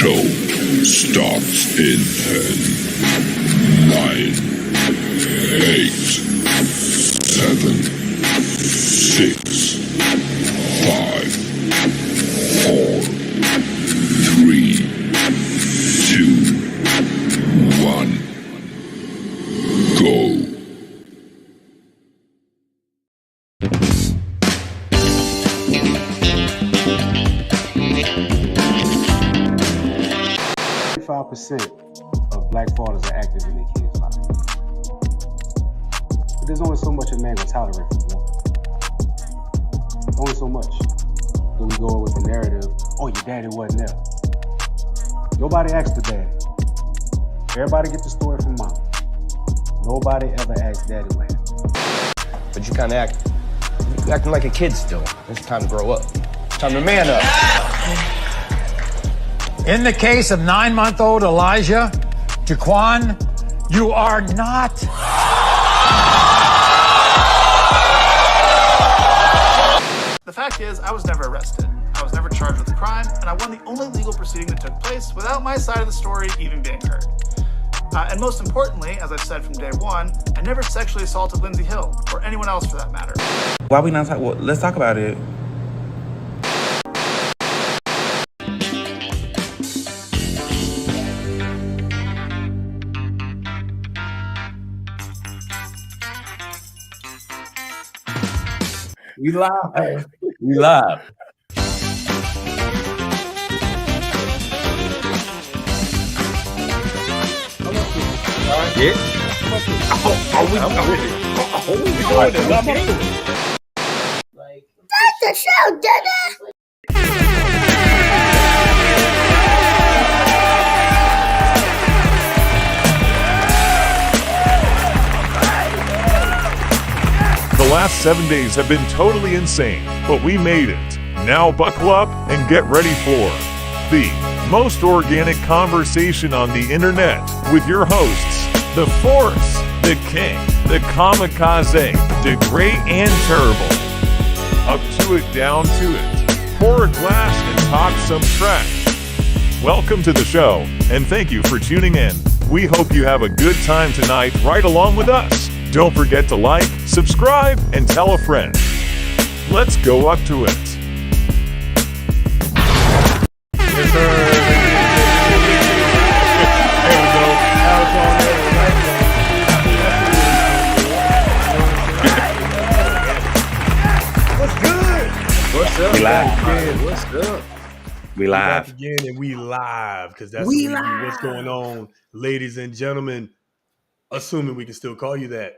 show starts in 10, 9, 8, 7, 6, 5, 4, 3, 2, 1, go. Percent of black fathers are active in their kids' lives. But there's only so much a man can tolerate from a woman. Only so much. So we go with the narrative, oh, your daddy wasn't there. Nobody asked the daddy. Everybody get the story from mom. Nobody ever asked daddy what happened. But you kind of acting like a kid still. It's time to grow up. It's time to man up. In the case of 9-month-old Elijah, Jaquan, you are not. The fact is, I was never arrested. I was never charged with a crime, and I won the only legal proceeding that took place without my side of the story even being heard. And most importantly, as I've said from day one, I never sexually assaulted Lindsay Hill, or anyone else for that matter. Why we not talk? Well, let's talk about it. We live. We live. Yeah. That's the show, Dada! The last 7 days have been totally insane, but we made it. Now buckle up and get ready for the most organic conversation on the internet with your hosts, the Force, the King, the Kamikaze, the Great and Terrible. Up to it, down to it. Pour a glass and talk some trash. Welcome to the show, and thank you for tuning in. We hope you have a good time tonight right along with us. Don't forget to like, subscribe, and tell a friend. Let's go up to it. Yes, sir. There we go. Now it's on there. What's good? What's up? We live. What's up? We live. Back again, and we live, because that's We what live. what's going on, ladies and gentlemen, assuming we can still call you that.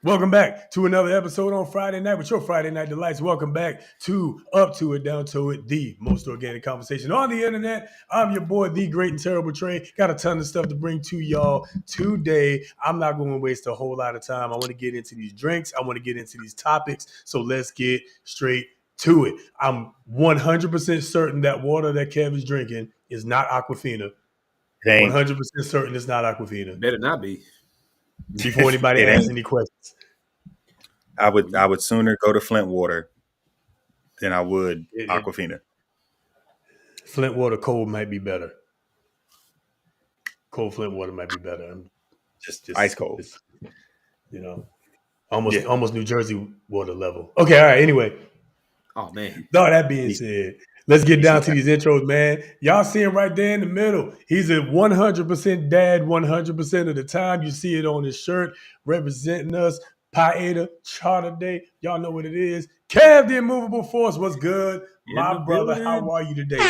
Welcome back to another episode on Friday night with your Friday Night Delights. Welcome back to Up to It, Down to It, the most organic conversation on the internet. I'm your boy, the Great and Terrible Trey. Got a ton of stuff to bring to y'all today. I'm not going to waste a whole lot of time. I want to get into these drinks. I want to get into these topics. So let's get straight to it. I'm 100% certain that water that Kev is drinking is not Aquafina. 100% certain it's not Aquafina. Better not be. Before anybody asks any questions, I would sooner go to Flint water than I would Aquafina. Flint water cold might be better. Cold Flint water might be better. Just ice cold. Almost New Jersey water level. Okay, all right. Anyway, Oh man. no, that being said, let's get down to these intros, man. Y'all see him right there in the middle. He's a 100% dad 100% of the time. You see it on his shirt, representing us. Pi-Eta, Charter Day. Y'all know what it is. Kev, the immovable force. What's good? My brother, building. how are you today, dog?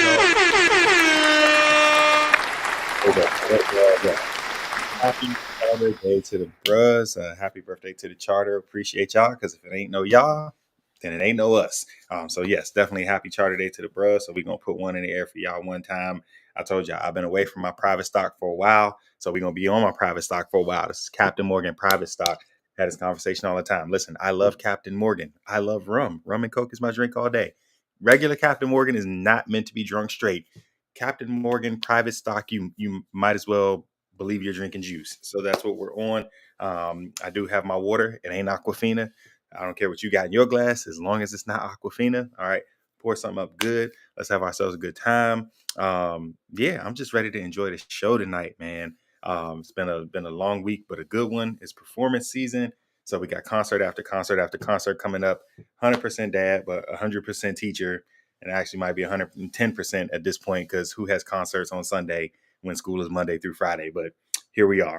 Happy Charter Day to the bros. Happy birthday to the Charter. Appreciate y'all, because if it ain't no y'all, then it ain't no us. So yes, definitely happy Charter Day to the bros. So we're going to put one in the air for y'all one time. I told y'all I've been away from my private stock for a while. So we're going to be on my private stock for a while. This is Captain Morgan Private Stock. Had this conversation all the time. Listen, I love Captain Morgan. I love rum. Rum and Coke is my drink all day. Regular Captain Morgan is not meant to be drunk straight. Captain Morgan Private Stock, you might as well believe you're drinking juice. So that's what we're on. I do have my water. It ain't Aquafina. I don't care what you got in your glass, as long as it's not Aquafina. All right. pour something up good. Let's have ourselves a good time. Yeah, I'm just ready to enjoy the show tonight, man. It's been a long week, but a good one. It's performance season. So we got concert after concert after concert coming up. 100% dad, but 100% teacher. And actually might be 110% at this point, because who has concerts on Sunday when school is Monday through Friday? But here we are.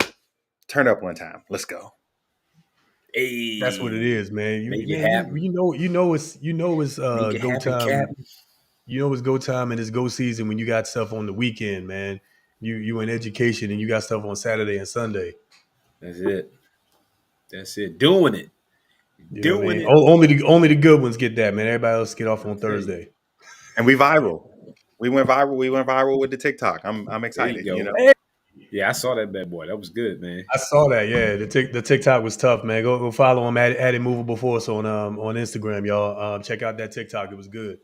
Turn up one time. Let's go. Hey, That's what it is, man. Make it happen. You know it's Make it go happen, time. Captain. You know it's go time and it's go season when you got stuff on the weekend, man. You in education and you got stuff on Saturday and Sunday. That's it. That's it. Doing it. You know what I Doing mean? it. Only the good ones get that, man. Everybody else get off on I'll tell you. Thursday. And we viral. We went viral. We went viral with the TikTok. I'm There excited. you go. You know. Yeah, I saw that bad boy. That was good, man. I saw that. Yeah, the TikTok was tough, man. Go follow him at it movable force on Instagram, y'all. Check out that TikTok. It was good.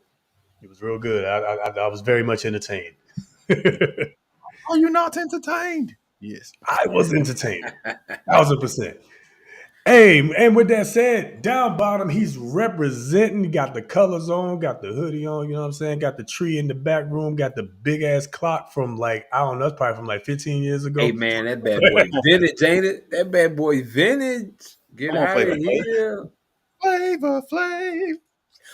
It was real good. I was very much entertained. Are you not entertained? Yes, I was entertained. 1,000%. Hey, and with that said, down bottom, he's representing. Got the colors on, got the hoodie on, you know what I'm saying? Got the tree in the back room, got the big ass clock from like, I don't know, it's probably from like 15 years ago. Hey, man, that bad boy vintage, ain't it? That bad boy vintage. Get Come on, out of Flavor. here. Flavor Flav.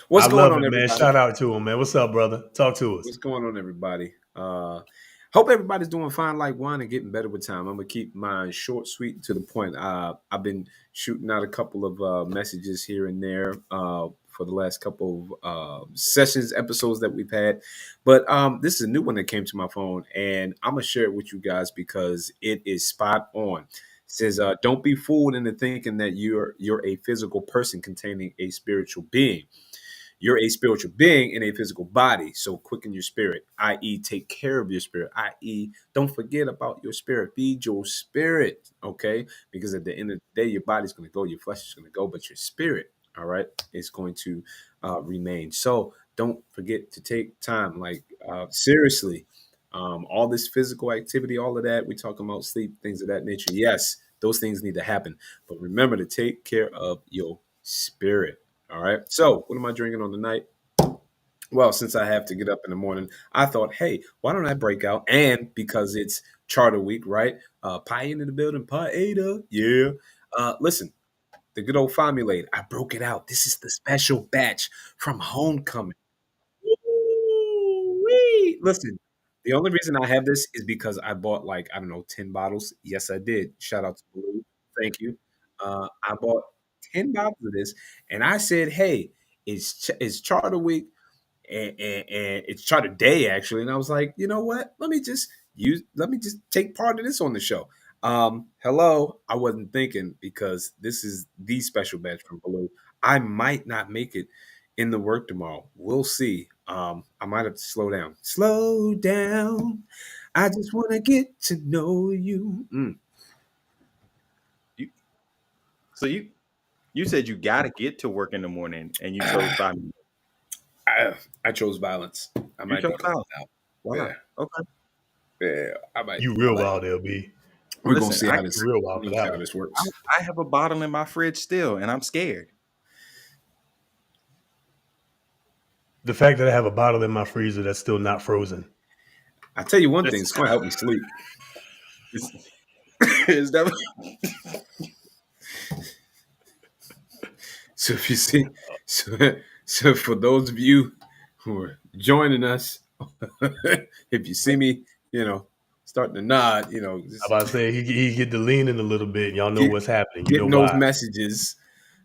What's I going love on, it, man. everybody? Shout out to him, man. What's up, brother? Talk to us. What's going on, everybody? Hope everybody's doing fine like wine and getting better with time. I'm gonna keep mine short, sweet, to the point. I've been shooting out a couple of messages here and there for the last couple of sessions, episodes that we've had. But this is a new one that came to my phone, and I'm gonna share it with you guys because it is spot on. It says, "Don't be fooled into thinking that you're a physical person containing a spiritual being. You're a spiritual being in a physical body. So quicken your spirit, i.e., take care of your spirit, i.e., don't forget about your spirit. Feed your spirit, okay? Because at the end of the day, your body's going to go, your flesh is going to go, but your spirit, all right, is going to remain. So don't forget to take time, like seriously. All this physical activity, all of that, we're talking about sleep, things of that nature. Yes, those things need to happen. But remember to take care of your spirit. All right. So what am I drinking on tonight? Well, since I have to get up in the morning, I thought, hey, why don't I break out? And because it's charter week, right? Pie into the building, pie Ada. Yeah. Listen, the good old formulate. I broke it out. This is the special batch from Homecoming. Woo-wee. Listen, the only reason I have this is because I bought like, I don't know, 10 bottles. Yes, I did. Shout out to Blue. Thank you. I bought 10 bottles of this and I said, hey, it's charter week and it's charter day actually. And I was like, you know what? Let me just take part of this on the show. Hello. I wasn't thinking because this is the special batch from Blue. I might not make it in the work tomorrow. We'll see. I might have to slow down. Slow down. I just want to get to know you. So you said you got to get to work in the morning, and you chose 5 minutes. I chose violence. I might chose be called violence? out. Wow. Yeah. Okay. Yeah, I might. You real wild, LB. We're gonna Listen, see how this real wild for that how one. this works. I have a bottle in my fridge still, and I'm scared. The fact that I have a bottle in my freezer that's still not frozen. I tell you one thing, it's gonna help me sleep. It's definitely. So if you see, so for those of you who are joining us, if you see me, starting to nod, I'm about to say he get to leaning a little bit. Y'all know what's happening. You know getting those why. messages.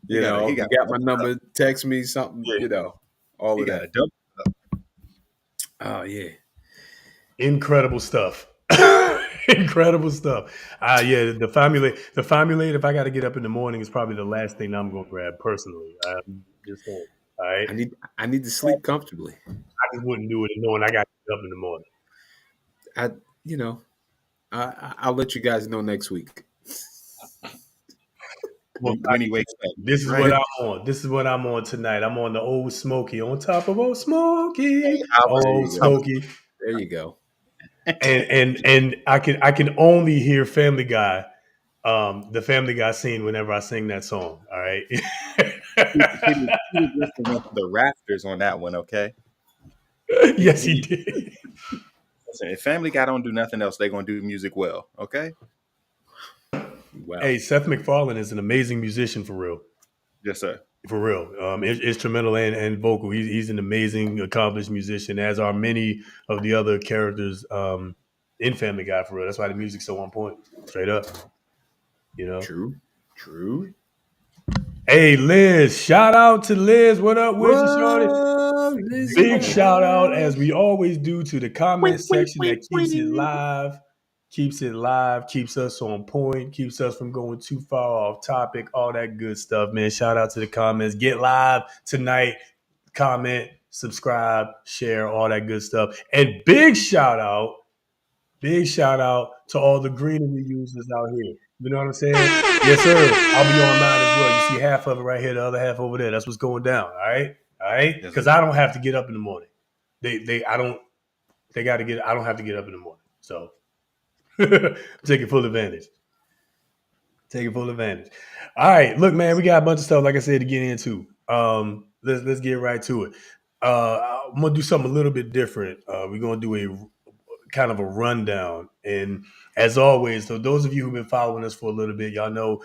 He You got got my number. Text me something. Yeah. All He of got that. a double. Oh yeah. Incredible stuff. Incredible stuff. Yeah, the formulate. If I got to get up in the morning, is probably the last thing I'm gonna grab personally. I'm just saying. All right. I need to sleep comfortably. I just wouldn't do it knowing I got to get up in the morning. I'll let you guys know next week. Well, When he wakes up. this is what I'm on. This is what I'm on tonight. I'm on the Old Smoky on top of Old Smoky. Old Smoky. There you go. And I can only hear Family Guy, the Family Guy scene whenever I sing that song. All right. He was lifting up the rafters on that one. Okay. Yes, he did. Listen, if Family Guy don't do nothing else, they're gonna do music well. Okay. Wow. Hey, Seth MacFarlane is an amazing musician for real. Yes, sir. For real, instrumental and vocal. He's an amazing, accomplished musician, as are many of the other characters in Family Guy. For real, that's why the music's so on point. Straight up, you know. True. Hey, Liz! Shout out to Liz. What up, with you, shorty? Whoa, Lizzie. Big shout out, as we always do, to the comment section that keeps it live. Keeps it live, keeps us on point, keeps us from going too far off topic, all that good stuff, man. Shout out to the comments. Get live tonight. Comment, subscribe, share, all that good stuff. And big shout out to all the greenery users out here. You know what I'm saying? Yes, sir. I'll be on mine as well. You see half of it right here, the other half over there. That's what's going down. All right? Yes, Because I don't have to get up in the morning. I don't have to get up in the morning. So taking full advantage. All right, look, man, we got a bunch of stuff, like I said, to get into. Let's get right to it. I'm gonna do something a little bit different. We're gonna do a kind of a rundown, and as always, so those of you who've been following us for a little bit, y'all know,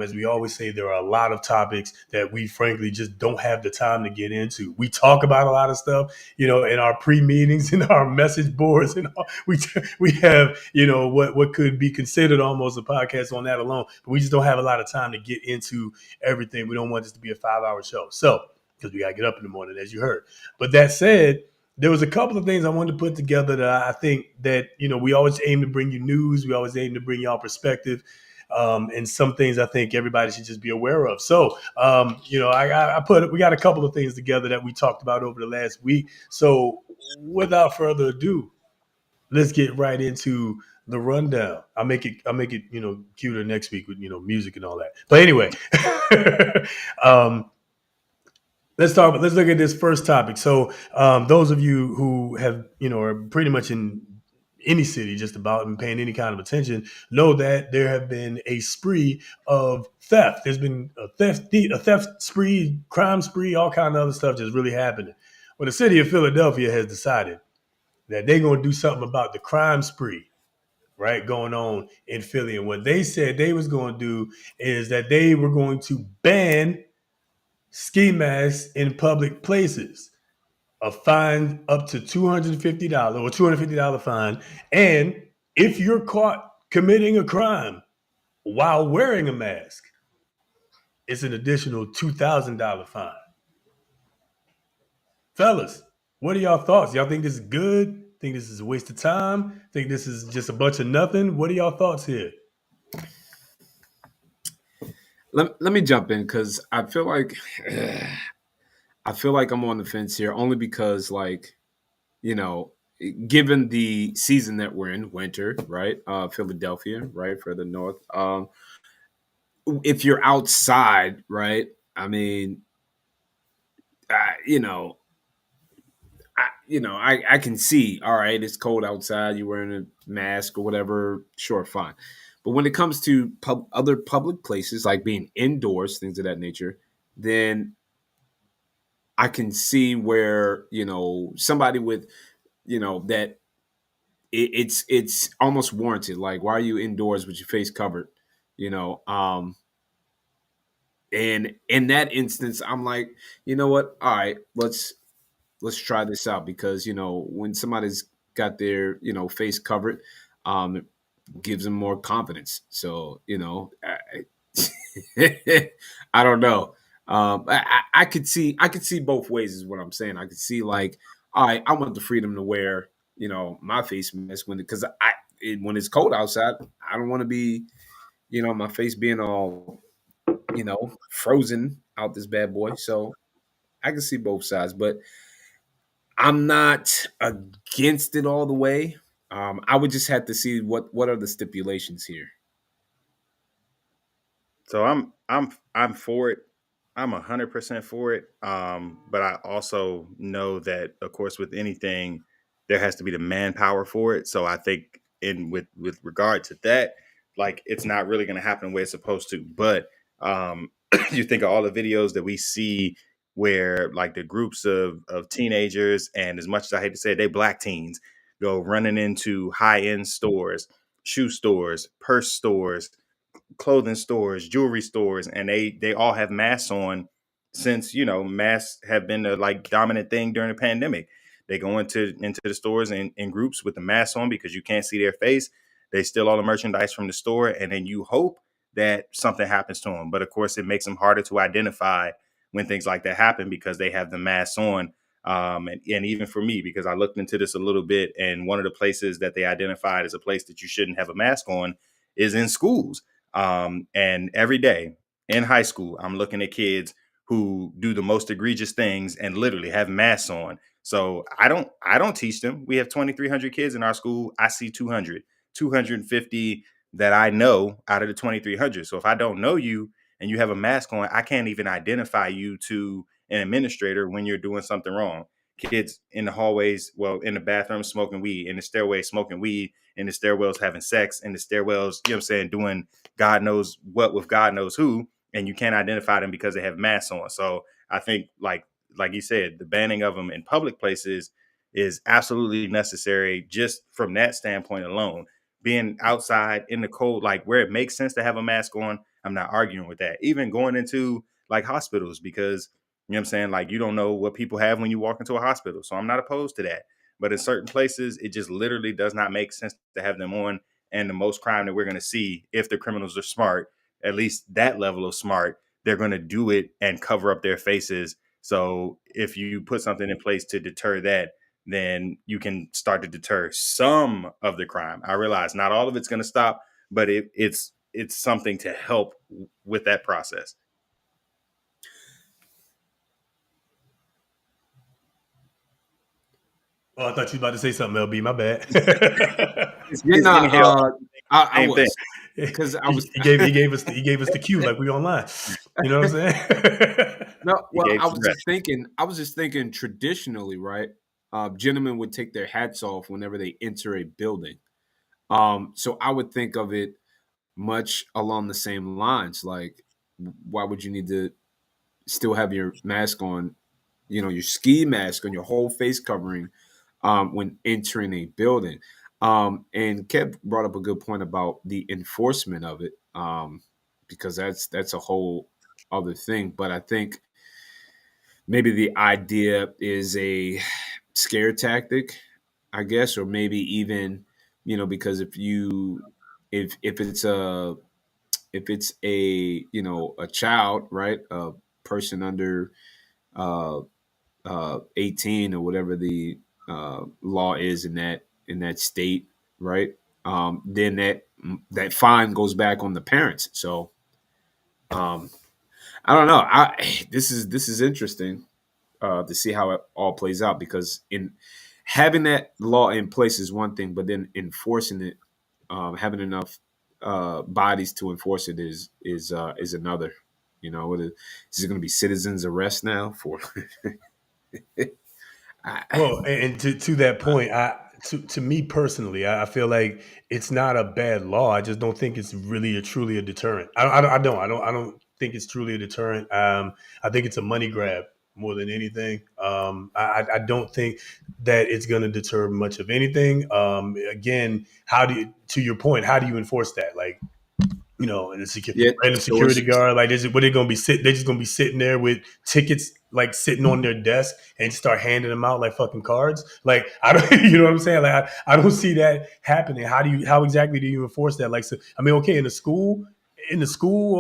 as we always say, there are a lot of topics that we frankly just don't have the time to get into. We talk about a lot of stuff, in our pre-meetings, in our message boards, and we have, what could be considered almost a podcast on that alone, but we just don't have a lot of time to get into everything. We don't want this to be a 5-hour show, so because we got to get up in the morning, as you heard. But that said, there was a couple of things I wanted to put together that I think that, we always aim to bring you news. We always aim to bring y'all perspective. And some things I think everybody should just be aware of. So, we got a couple of things together that we talked about over the last week. So without further ado, let's get right into the rundown. I'll make it, cuter next week with, music and all that. But anyway, let's look at this first topic. So, those of you who have, are pretty much in any city just about and paying any kind of attention know that there have been a spree of theft. There's been a theft spree, crime spree, all kind of other stuff that's really happening. Well, the city of Philadelphia has decided that they're going to do something about the crime spree, right, going on in Philly. And what they said they was going to do is that they were going to ban ski masks in public places, a fine up to $250 or $250 fine. And if you're caught committing a crime while wearing a mask, it's an additional $2,000 fine. Fellas, what are y'all thoughts? Y'all think this is good? Think this is a waste of time? Think this is just a bunch of nothing? What are y'all thoughts here? Let me jump in because I feel like I'm on the fence here only because, given the season that we're in, winter, right? Philadelphia, right, further north. If you're outside, right? I mean, I can see. All right, it's cold outside. You're wearing a mask or whatever. Sure, fine. But when it comes to other public places, like being indoors, things of that nature, then I can see where somebody with that it's almost warranted. Like, why are you indoors with your face covered? And in that instance, I'm like, you know what? All right, let's try this out because when somebody's got their face covered, it gives them more confidence. So I don't know. I could see both ways is what I'm saying. I could see like, all right, I want the freedom to wear my face mask because when it's cold outside, I don't want to be my face being all frozen out this bad boy. So I can see both sides, but I'm not against it all the way. I would just have to see what are the stipulations here. So I'm for it. I'm 100% for it. But I also know that, of course, with anything, there has to be the manpower for it. So I think with regard to that, like, it's not really going to happen the way it's supposed to. But you think of all the videos that we see where like the groups of teenagers, and as much as I hate to say it, they black teens go running into high-end stores, shoe stores, purse stores, clothing stores, jewelry stores, and they all have masks on since masks have been the like dominant thing during the pandemic. They go into the stores in groups with the mask on because you can't see their face. They steal all the merchandise from the store, and then you hope that something happens to them. But of course, it makes them harder to identify when things like that happen because they have the masks on. And even for me, because I looked into this a little bit, and one of the places that they identified as a place that you shouldn't have a mask on is in schools. And every day in high school, I'm looking at kids who do the most egregious things and literally have masks on. So I don't teach them. We have 2,300 kids in our school. I see 250 that I know out of the 2,300. So if I don't know you and you have a mask on, I can't even identify you to an administrator when you're doing something wrong. Kids in the hallways, well, in the bathroom smoking weed, in the stairway smoking weed, in the stairwells having sex, in the stairwells, doing God knows what with God knows who, and you can't identify them because they have masks on. So I think, like you said, the banning of them in public places is absolutely necessary just from that standpoint alone. Being outside in the cold, like where it makes sense to have a mask on, I'm not arguing with that. Even going into like hospitals, because like you don't know what people have when you walk into a hospital. So I'm not opposed to that. But in certain places, it just literally does not make sense to have them on. And the most crime that we're going to see, if the criminals are smart, at least that level of smart, they're going to do it and cover up their faces. So if you put something in place to deter that, then you can start to deter some of the crime. I realize not all of it's going to stop, but it's something to help with that process. Oh, I thought you were about to say something, LB. My bad. You're not. I was, because I was. He gave us the cue like we online. You know what I'm saying? No, well, I was just thinking traditionally, right? Gentlemen would take their hats off whenever they enter a building. So I would think of it much along the same lines. Like, why would you need to still have your mask on? Your ski mask on, your whole face covering when entering a building. And Kev brought up a good point about the enforcement of it, because that's a whole other thing. But I think maybe the idea is a scare tactic, I guess, or maybe even because if it's a child, right, a person under 18 or whatever the law is in that state, right? Then that fine goes back on the parents. So I don't know. This is interesting to see how it all plays out, because in having that law in place is one thing, but then enforcing it, having enough bodies to enforce it is another. Is it going to be citizens arrest now for? Well, and to that point, to me personally, I feel like it's not a bad law. I just don't think it's really truly a deterrent. I don't think it's truly a deterrent. I think it's a money grab more than anything. I don't think that it's going to deter much of anything. Again, to your point, how do you enforce that? Like, and the random security guard, like, what they gonna be sitting? They're just gonna be sitting there with tickets, like sitting on their desk, and start handing them out like fucking cards. Like, I don't, you know what I'm saying? Like, I don't see that happening. How exactly do you enforce that? Like, so, I mean, okay, in the school,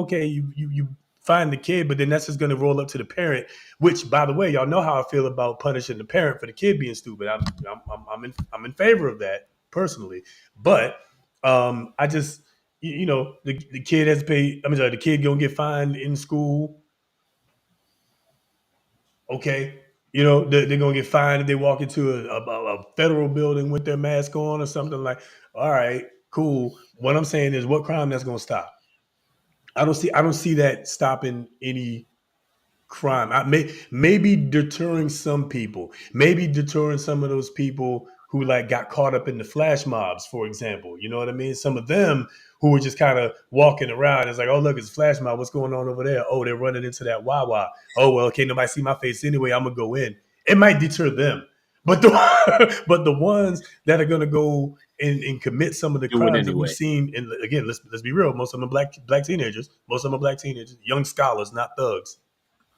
okay, you find the kid, but then that's just gonna roll up to the parent. Which, by the way, y'all know how I feel about punishing the parent for the kid being stupid. I'm in favor of that personally, but I just. The kid has to pay. I mean, sorry, the kid gonna get fined in school. Okay, they're gonna get fined if they walk into a federal building with their mask on or something like. All right, cool. What I'm saying is, what crime that's gonna stop? I don't see that stopping any crime. Maybe deterring some people. Maybe deterring some of those people who like got caught up in the flash mobs, for example. You know what I mean? Some of them who were just kind of walking around. It's like, oh, look, it's a flash mob. What's going on over there? Oh, they're running into that Wawa. Oh, well, okay, nobody see my face anyway. I'm gonna go in. It might deter them, but the but the ones that are gonna go and commit some of the Do it crimes that we've anyway. seen, and again, let's be real. Most of them are black teenagers. Most of them are black teenagers, young scholars, not thugs,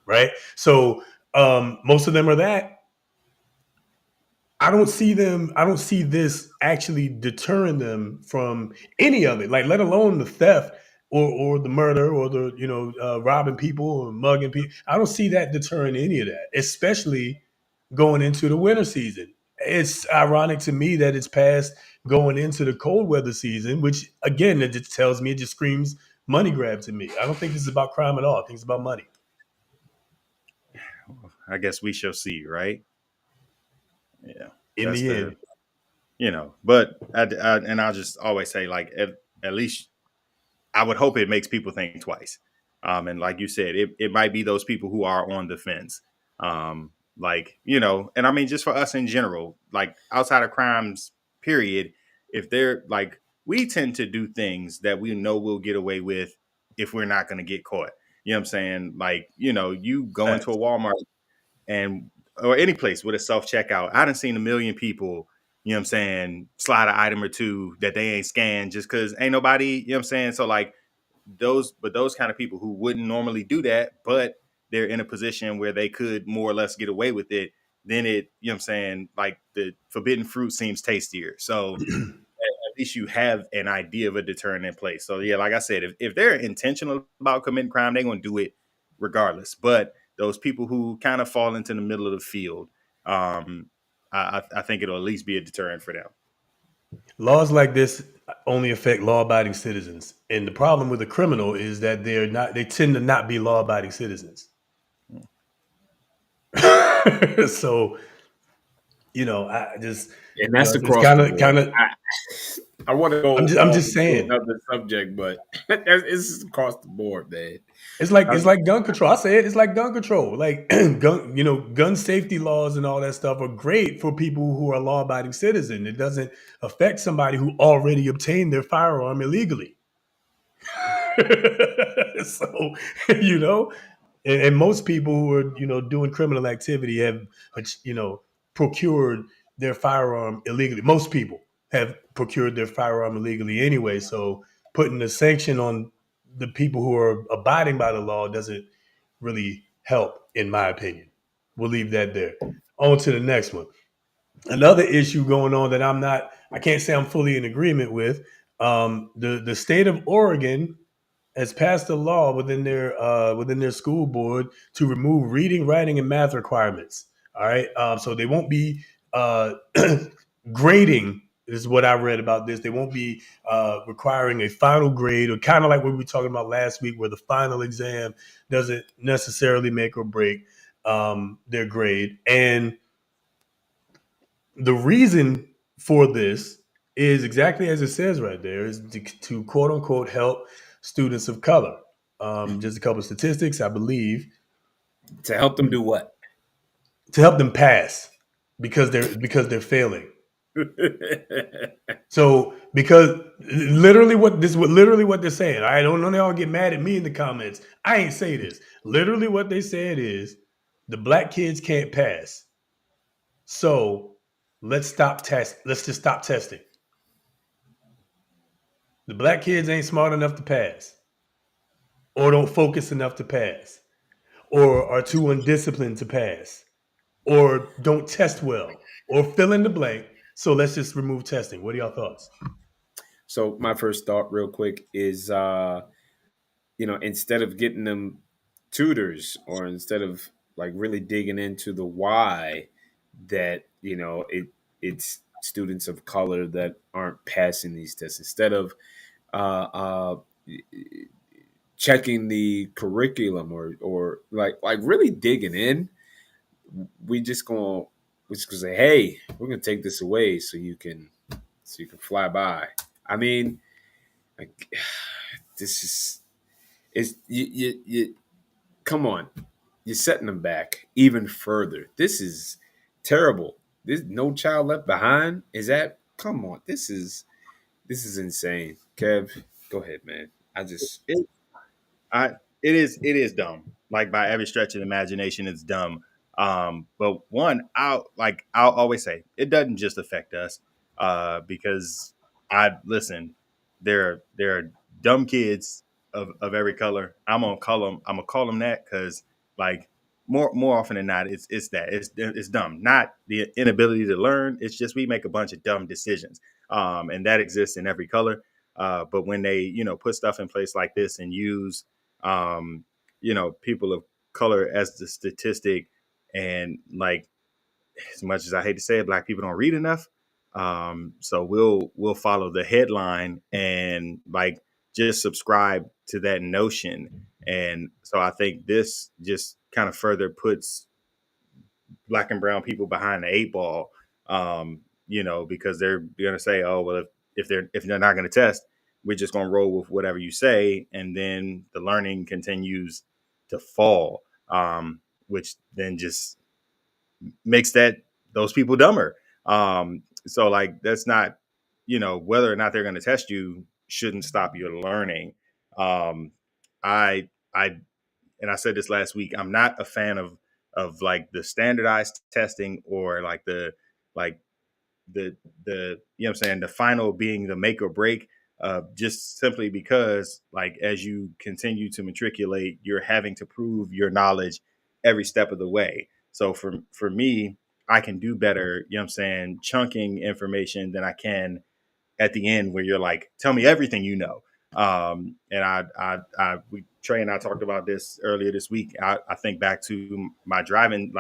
right? So most of them are that. I don't see them. I don't see this actually deterring them from any of it. Like, let alone the theft or the murder or the robbing people or mugging people. I don't see that deterring any of that, especially going into the winter season. It's ironic to me that it's past going into the cold weather season, which again, it just tells me, it just screams money grab to me. I don't think this is about crime at all. I think it's about money. I guess we shall see, right? Yeah, In that's the the end, But and I'll just always say, like, at least I would hope it makes people think twice. And like you said, it might be those people who are on the fence. Like, and I mean, just for us in general, like outside of crimes, period, if they're like, we tend to do things that we know we'll get away with if we're not going to get caught. You know what I'm saying? Like, you go into a facts. Walmart and or any place with a self checkout. I done seen a million people, you know what I'm saying, slide an item or two that they ain't scanned just because ain't nobody, you know what I'm saying? So like those kind of people who wouldn't normally do that, but they're in a position where they could more or less get away with it, then it, you know what I'm saying, like the forbidden fruit seems tastier. So at least you have an idea of a deterrent in place. So yeah, like I said, if they're intentional about committing crime, they're gonna do it regardless. But those people who kind of fall into the middle of the field, I think it'll at least be a deterrent for them. Laws like this only affect law-abiding citizens, and the problem with a criminal is that they're not. They tend to not be law-abiding citizens. So I just And that's it's across kind the of board. kind of. I want to go I'm off just into saying. another subject, but it's across the board, man. It's like gun control. I say it. It's like gun control. Like gun safety laws and all that stuff are great for people who are law-abiding citizens. It doesn't affect somebody who already obtained their firearm illegally. So you know, and most people who are doing criminal activity have procured their firearm illegally. Most people have procured their firearm illegally anyway. So putting a sanction on the people who are abiding by the law doesn't really help, in my opinion. We'll leave that there. On to the next one. Another issue going on that I can't say I'm fully in agreement with. The state of Oregon has passed a law within their school board to remove reading, writing, and math requirements. All right, so they won't be uh, grading. This is what I read about this. They won't be requiring a final grade, or kind of like what we were talking about last week, where the final exam doesn't necessarily make or break their grade. And the reason for this is exactly as it says right there, is to quote unquote help students of color. Just a couple of statistics, I believe, To help them do what? to help them pass because they're failing. So because literally what they're saying. I don't know, y'all get mad at me in the comments. I ain't say this. Literally what they said is the black kids can't pass. So let's just stop testing. The black kids ain't smart enough to pass, or don't focus enough to pass, or are too undisciplined to pass, or don't test well, or fill in the blank. So let's just remove testing. What are y'all thoughts? So my first thought, real quick, is instead of getting them tutors, or instead of like really digging into the why that it's students of color that aren't passing these tests, instead of uh, uh, checking the curriculum, or like really digging in, we just gonna say, hey, we're gonna take this away so you can fly by. I mean, like, this is you come on, you're setting them back even further. This is terrible. This No Child Left Behind. Is that? Come on, this is insane. Kev, go ahead, man. I just It, I it is dumb. Like by every stretch of the imagination, it's dumb. But one, I'll always say it doesn't just affect us. Because I listen, there are dumb kids of every color. I'm gonna call them that because like more often than not, it's that it's dumb, not the inability to learn. It's just we make a bunch of dumb decisions, and that exists in every color. But when they put stuff in place like this and use um, people of color as the statistic, and like as much as I hate to say it, black people don't read enough. So we'll follow the headline and like just subscribe to that notion. And so I think this just kind of further puts black and brown people behind the eight ball. Because they're gonna say, oh well, if they're not gonna test, we're just gonna roll with whatever you say, and then the learning continues to fall, which then just makes those people dumber. So like that's not, whether or not they're going to test you shouldn't stop your learning. Um, I and I said this last week. I'm not a fan of like the standardized testing or like like the what I'm saying, the final being the make or break, just simply because like as you continue to matriculate, you're having to prove your knowledge every step of the way. So for me, I can do better, what I'm saying, chunking information than I can at the end where you're like, tell me everything you know. And Trey and I talked about this earlier this week. I think back to my driving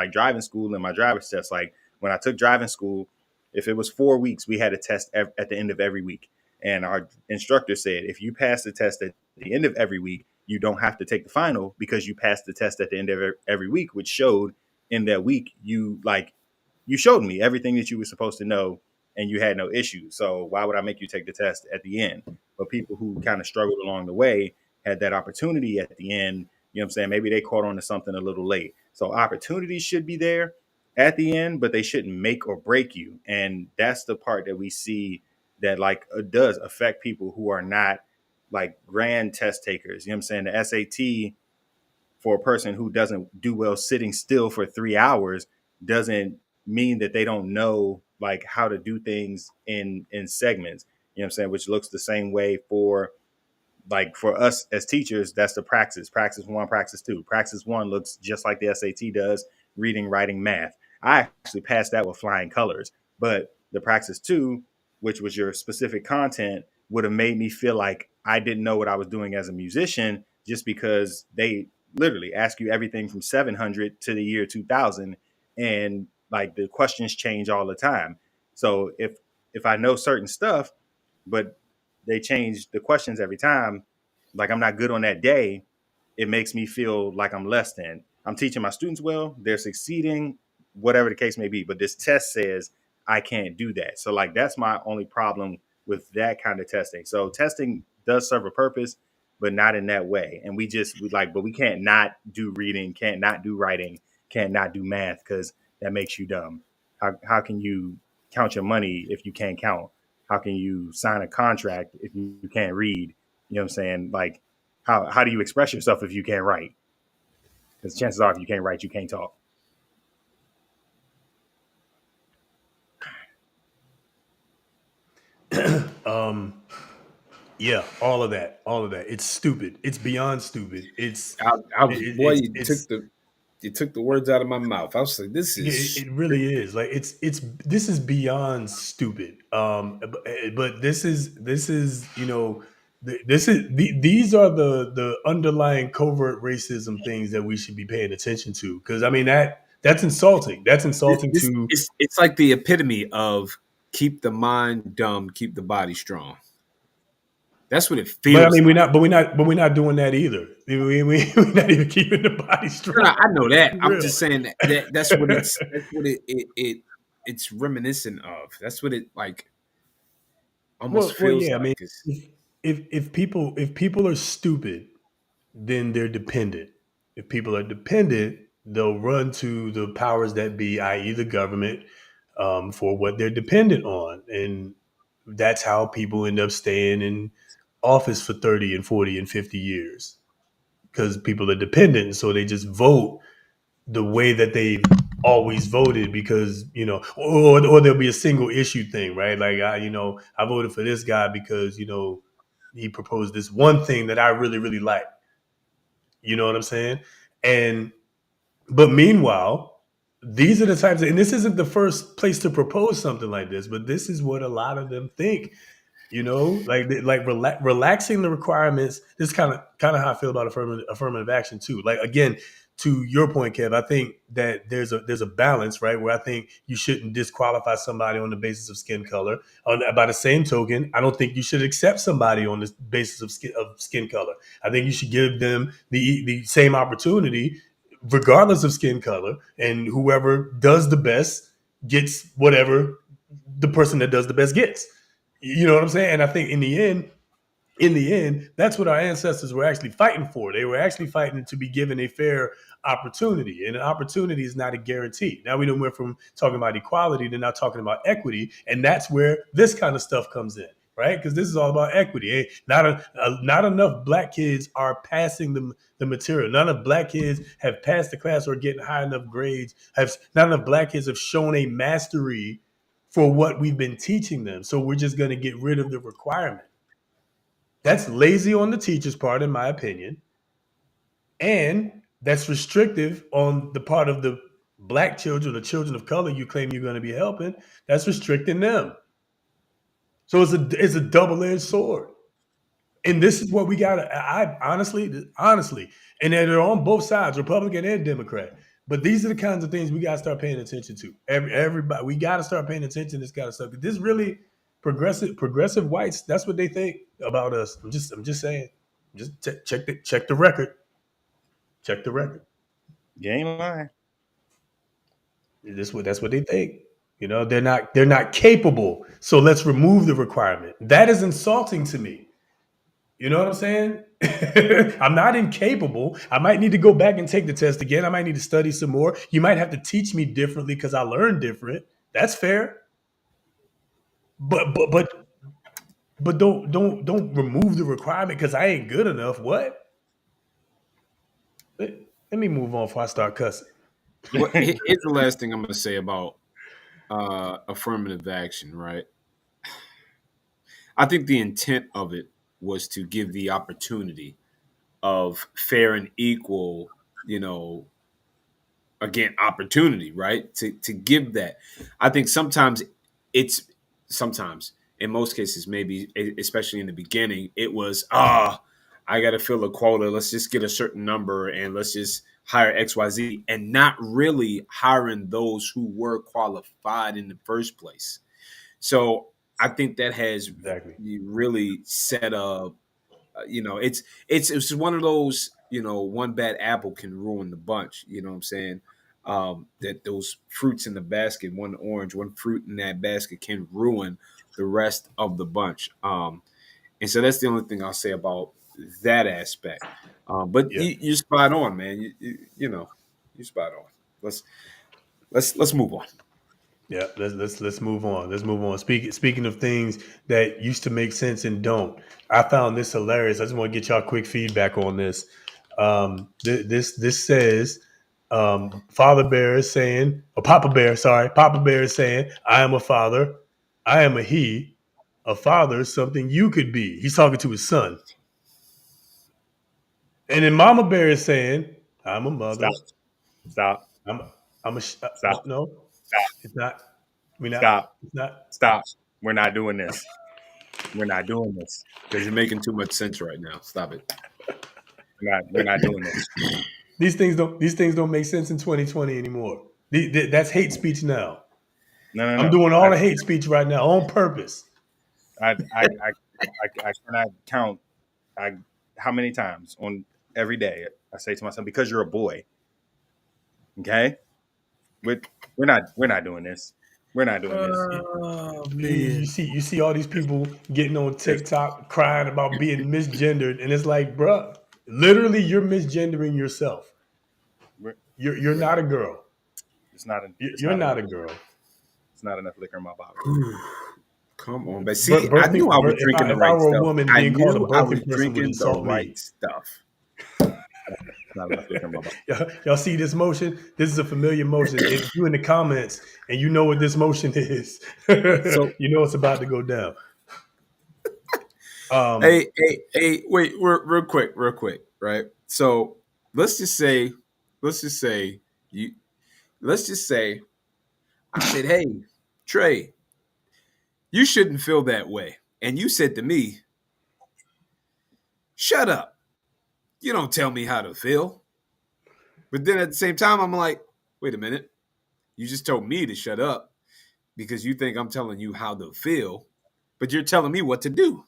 school and my driver's test. Like when I took driving school, if it was 4 weeks, we had a test at the end of every week. And our instructor said, if you pass the test at the end of every week, you don't have to take the final because you passed the test at the end of every week, which showed in that week you showed me everything that you were supposed to know and you had no issues. So why would I make you take the test at the end? But people who kind of struggled along the way had that opportunity at the end. You know what I'm saying? Maybe they caught on to something a little late. So opportunities should be there at the end, but they shouldn't make or break you. And that's the part that we see that like does affect people who are not like grand test takers. You know what I'm saying? The SAT for a person who doesn't do well sitting still for 3 hours doesn't mean that they don't know like how to do things in segments. You know what I'm saying? Which looks the same way for like for us as teachers, that's the praxis 1, praxis 2. Praxis 1 looks just like the SAT does, reading, writing, math. I actually passed that with flying colors, but the praxis 2, which was your specific content, would have made me feel like I didn't know what I was doing as a musician, just because they literally ask you everything from 700 to the year 2000, and like the questions change all the time. So if I know certain stuff, but they change the questions every time, like I'm not good on that day, it makes me feel like I'm less than. I'm teaching my students well, they're succeeding, whatever the case may be. But this test says I can't do that. So like that's my only problem with that kind of testing. So testing does serve a purpose, but not in that way. And but we can't not do reading, can't not do writing, can't not do math because that makes you dumb. How can you count your money if you can't count? How can you sign a contract if you can't read? You know what I'm saying? Like, how do you express yourself if you can't write? Because chances are, if you can't write, you can't talk. Yeah, all of that, It's stupid. It's beyond stupid. boy, It's you took the words out of my mouth. I was like, this is it really is like this is beyond stupid. But this is these are the underlying covert racism things that we should be paying attention to, because I mean that's insulting. That's insulting to. it's like the epitome of keep the mind dumb, keep the body strong. That's what it feels. But I mean, like. we're not doing that either. We're not even keeping the body strong. No, I know that. I'm Real. just saying that's what it's reminiscent of. That's what it like almost feels Yeah. I like. mean, if people are stupid, then they're dependent. If people are dependent, they'll run to the powers that be, i.e., the government, for what they're dependent on. And that's how people end up staying in office for 30 and 40 and 50 years because people are dependent. So they just vote the way that they've always voted because, or there'll be a single issue thing, right? Like, I voted for this guy because, he proposed this one thing that I really, really like. You know what I'm saying? But meanwhile, these are the types and this isn't the first place to propose something like this, but this is what a lot of them think. Relaxing the requirements. This kind of how I feel about affirmative action too. Like, again, to your point, Kev, I think that there's a balance, right? Where I think you shouldn't disqualify somebody on the basis of skin color. By the same token, I don't think you should accept somebody on the basis of skin color. I think you should give them the same opportunity, regardless of skin color, and whoever does the best gets whatever the person that does the best gets. You know what I'm saying? And I think in the end, that's what our ancestors were actually fighting for. They were actually fighting to be given a fair opportunity. And an opportunity is not a guarantee. Now we done went from talking about equality to now talking about equity. And that's where this kind of stuff comes in, right? Because this is all about equity. Not enough black kids are passing the material. None of black kids have passed the class or getting high enough grades. Not enough black kids have shown a mastery for what we've been teaching them. So we're just going to get rid of the requirement. That's lazy on the teacher's part, in my opinion. And that's restrictive on the part of the black children, the children of color you claim you're going to be helping. That's restricting them. So it's a double-edged sword. And this is what we got to, I honestly, and they're on both sides, Republican and Democrat. But these are the kinds of things we got to start paying attention to. Everybody, we got to start paying attention to this kind of stuff. This really progressive whites. That's what they think about us. I'm just saying. Just check the record. Check the record. You ain't lying. That's what they think. They're not capable. So let's remove the requirement. That is insulting to me. You know what I'm saying? I'm not incapable. I might need to go back and take the test again. I might need to study some more. You might have to teach me differently because I learned different. That's fair. But don't remove the requirement because I ain't good enough. What? Let me move on before I start cussing. Well, here's the last thing I'm going to say about affirmative action, right? I think the intent of it was to give the opportunity of fair and equal, again, opportunity, right? To give that. I think sometimes in most cases, maybe, especially in the beginning, it was, I got to fill a quota. Let's just get a certain number and let's just hire XYZ, and not really hiring those who were qualified in the first place. So I think that has really set up, it's one of those, one bad apple can ruin the bunch. You know what I'm saying? That those fruits in the basket, one orange, one fruit in that basket can ruin the rest of the bunch. And so that's the only thing I'll say about that aspect. But you're spot on, man. You're spot on. Let's move on. Yeah, let's move on. Let's move on. Speaking of things that used to make sense and don't, I found this hilarious. I just want to get y'all quick feedback on this. This says Father Bear is saying, or Papa Bear is saying, I am a father, I am a he. A father is something you could be. He's talking to his son. And then Mama Bear is saying, I'm a mother. Stop. I'm a Stop. no. Stop. It's not. We're not. Stop. It's not. Stop. We're not doing this. We're not doing this. Because you're making too much sense right now. Stop it. We're not doing this. These things don't make sense in 2020 anymore. That's hate speech now. No. I'm doing all the hate speech right now on purpose. I cannot count how many times on every day I say to myself, because you're a boy. Okay? We're not doing this. We're not doing this. Oh, man. You see all these people getting on TikTok crying about being misgendered, and it's like, bruh, literally you're misgendering yourself. You're not a girl. It's not. You're not a girl. It's not enough liquor in my bottle. Come on, but see, I knew I was drinking the if I right were a stuff. woman, I being called a knew I was birthing person would drinking the insult right me. stuff. Not enough liquor in my bottle. Y'all see this motion? This is a familiar motion. If you in the comments and you know what this motion is, So, you know it's about to go down. hey, wait, real quick, right? So let's just say, you, let's just say, I said, hey, Trey, you shouldn't feel that way, and you said to me, shut up. You don't tell me how to feel. But then at the same time, I'm like, wait a minute. You just told me to shut up because you think I'm telling you how to feel, but you're telling me what to do.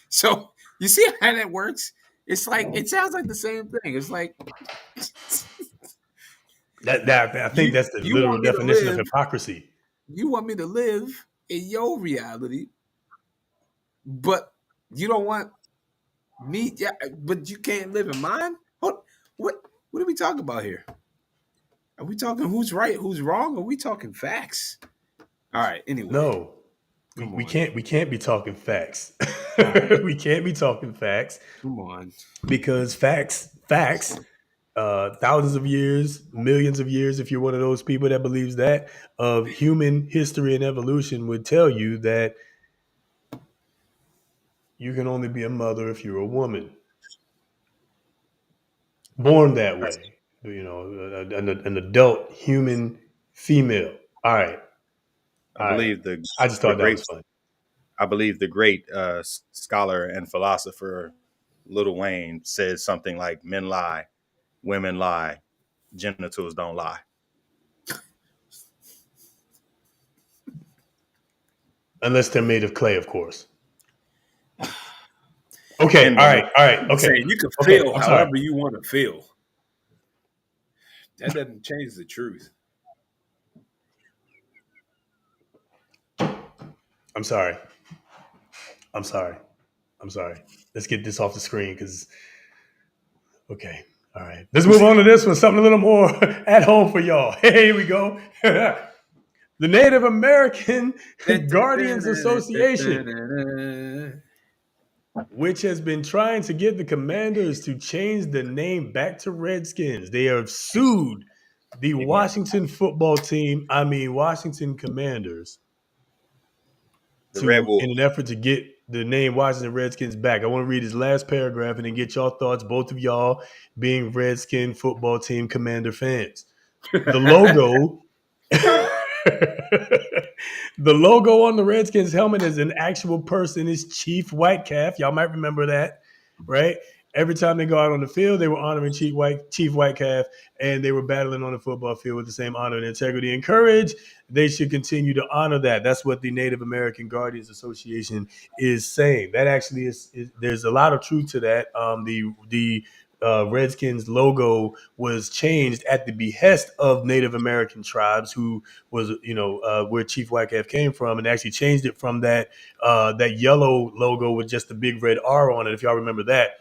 So you see how that works? It's like, it sounds like the same thing. It's like, I think that's the you literal want me to definition of live, hypocrisy. you want me to live in your reality, but you don't want me, yeah, but you can't live in mine? What are we talking about here? Are we talking who's right, who's wrong? Are we talking facts? All right, anyway. No, Come we on. can't be talking facts. We can't be talking facts. Come on. Because facts, thousands of years, millions of years, if you're one of those people that believes that, of human history and evolution would tell you that you can only be a mother if you're a woman. Born that way. You know, an adult human female. All right. I believe the I just thought that great was funny. I believe the great scholar and philosopher Lil Wayne said something like, "Men lie, women lie, genitals don't lie." Unless they're made of clay, of course. Okay. All right. Okay. Saying you can feel however you want to feel. That doesn't change the truth. I'm sorry. Let's get this off the screen because, okay. All right. Let's move on to this one. Something a little more at home for y'all. Hey, here we go. The Native American Guardians Association, which has been trying to get the Commanders to change the name back to Redskins. They have sued the Washington football team, Washington Commanders, The Red Wolves. in an effort to get the name Washington Redskins back. I want to read his last paragraph and then get y'all thoughts, both of y'all being Redskin football team Commander fans. The logo... The logo on the Redskins helmet is an actual person. It's Chief Whitecalf. Y'all might remember that, right? Every time they go out on the field, they were honoring Chief Whitecalf, and they were battling on the football field with the same honor and integrity and courage. They should continue to honor that. That's what the Native American Guardians Association is saying. That actually is there's a lot of truth to that. The Redskins logo was changed at the behest of Native American tribes, who was, where Chief Whitecalf came from, and actually changed it from that yellow logo with just the big red R on it. If y'all remember that,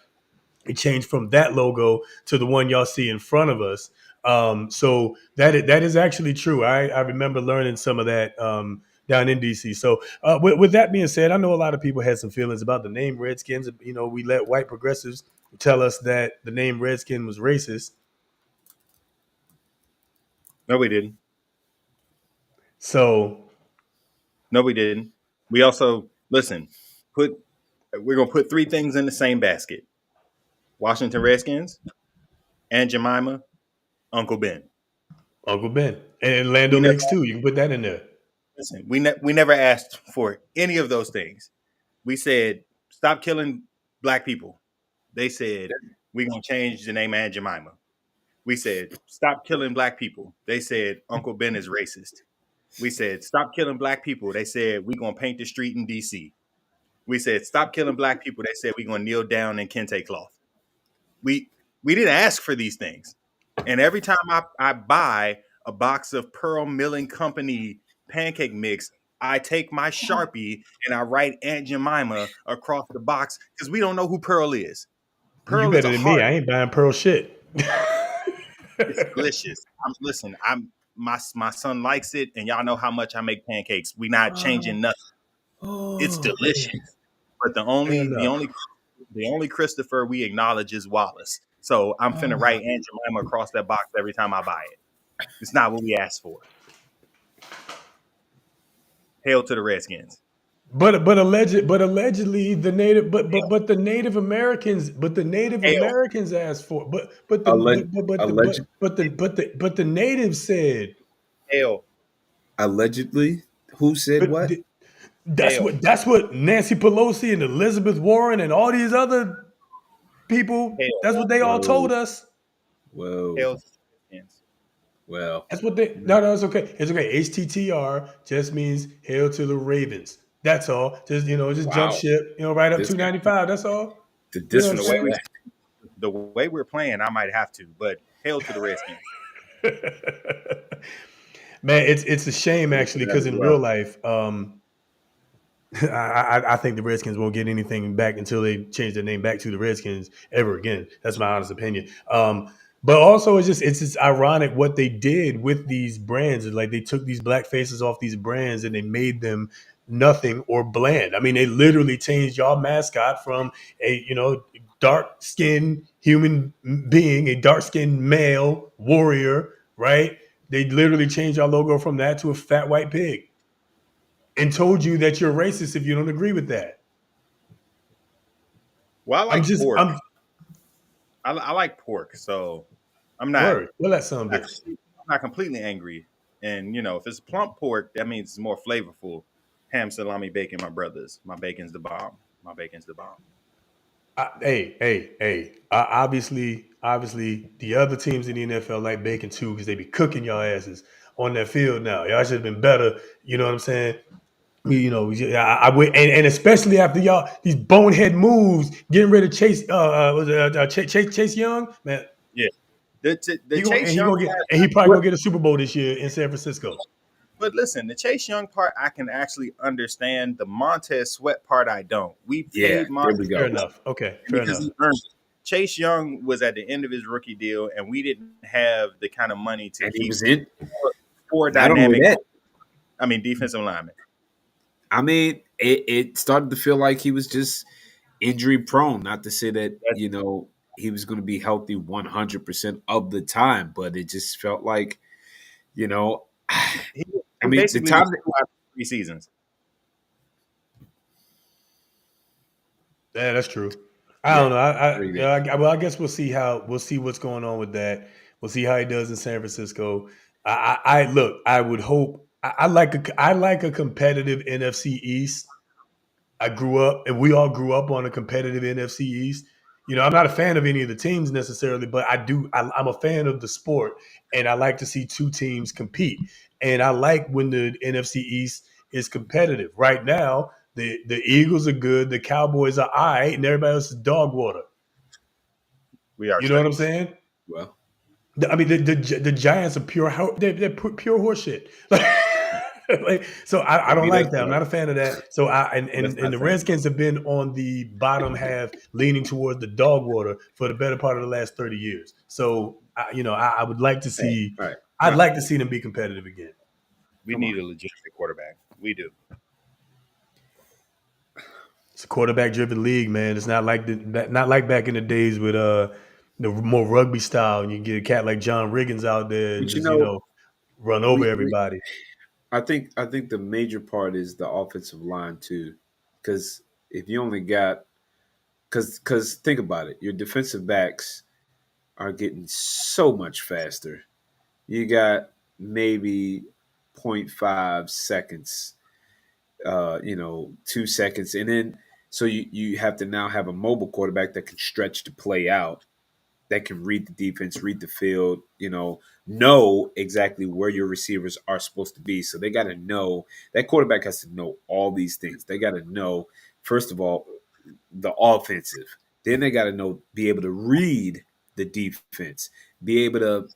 it changed from that logo to the one y'all see in front of us. So that is actually true. I remember learning some of that down in DC. So with that being said, I know a lot of people had some feelings about the name Redskins. We let white progressives tell us that the name Redskin was racist. No, we didn't. So no, we didn't. We also we're gonna put three things in the same basket: Washington Redskins, Aunt Jemima, Uncle Ben. Uncle Ben and Land O'Lakes too. You can put that in there. Listen, we never asked for any of those things. We said stop killing black people. They said we're gonna change the name Aunt Jemima. We said stop killing black people. They said Uncle Ben is racist. We said stop killing black people. They said we're gonna paint the street in DC. We said stop killing black people. They said we're gonna kneel down in kente cloth. We didn't ask for these things. And every time I buy a box of Pearl Milling Company pancake mix, I take my Sharpie and I write Aunt Jemima across the box because we don't know who Pearl is. Pearl you better than me. I ain't buying Pearl shit. It's delicious. my son likes it, and y'all know how much I make pancakes. We not changing nothing. It's delicious. But the only Christopher we acknowledge is Wallace. So I'm finna write Aunt Jemima across that box every time I buy it. It's not what we asked for. Hail to the Redskins. Allegedly the native the Hail. Native Americans asked for Alleg- the natives said Hail. allegedly, who said but what? Hail. that's what Nancy Pelosi and Elizabeth Warren and all these other people, Hail. that's what they all Whoa, told us. whoa. Hail to the Redskins. Well, That's what they. No, it's okay. It's okay. HTTR just means hail to the Ravens. That's all. Just just jump wow. ship. Right up This 295. That's all. the You know what I'm The way we disrespect. the way we're playing, I might have to, but hail to the Redskins. saying? Man, it's a shame actually That because as in real well. life, I think the Redskins won't get anything back until they change their name back to the Redskins ever again. That's my honest opinion. But also, it's just ironic what they did with these brands. Like they took these black faces off these brands and they made them nothing or bland. I mean, they literally changed y'all mascot from a dark skinned human being, a dark skinned male warrior, right? They literally changed our logo from that to a fat white pig and told you that you're racist if you don't agree with that. Well, I I'm like just pork. I'm I like pork, so I'm not word. Well, that son of a not, bitch. I'm not completely angry. And if it's plump pork, that means it's more flavorful. Ham, salami, bacon, my brothers. My bacon's the bomb. My bacon's the bomb. Hey. Obviously, the other teams in the NFL like bacon too because they be cooking y'all asses on that field now. Y'all should have been better. You know what I'm saying? I would, and especially after y'all these bonehead moves, getting rid of Chase Young, man. Yeah. The He gonna Chase and he Young gonna get part, and he probably gonna get a Super Bowl this year in San Francisco. but listen, the Chase Young part I can actually understand. The Montez Sweat part I don't. We Yeah, paid there we Montez Fair go. enough. Okay, fair because enough. he earned it. Chase Young was at the end of his rookie deal, and we didn't have the kind of money to And he keep was in. four Not only dynamic, that, defensive linemen. I mean, it started to feel like he was just injury prone. Not to say that, he was going to be healthy 100% of the time, but it just felt like, you know, He, I he mean, the basically time was that, 3 seasons. Yeah, that's true. I yeah, don't know. agree there. I guess we'll see what's going on with that. We'll see how he does in San Francisco. Look. I would hope. I like a competitive NFC East. I grew up, and we all grew up on a competitive NFC East. I'm not a fan of any of the teams necessarily, but I do. I'm a fan of the sport, and I like to see two teams compete. And I like when the NFC East is competitive. Right now, the Eagles are good, the Cowboys are all right, and everybody else is dog water. We are You know what I'm trash. saying? Well, I mean, the Giants are they're pure horseshit. So I don't maybe like that's that. I'm not, not a fan of that. So that's and not the fair. Redskins have been on the bottom half, leaning towards the dog water for the better part of the last 30 years. So I would like to Hey, see. all right. I'd like to see them be competitive again. We Come on. need a legitimate quarterback. We do. It's a quarterback driven league, man. It's not like not like back in the days with the more rugby style, and you get a cat like John Riggins out there and But just run over we everybody. I think the major part is the offensive line too, because if you only got because think about it, your defensive backs are getting so much faster. You got maybe zero point 0.5 seconds, 2 seconds, and then so you have to now have a mobile quarterback that can stretch the play out, that can read the defense, read the field, know exactly where your receivers are supposed to be. So they got to know that quarterback has to know all these things. They got to know, first of all, the offensive. Then they got to know, be able to read the defense, be able to,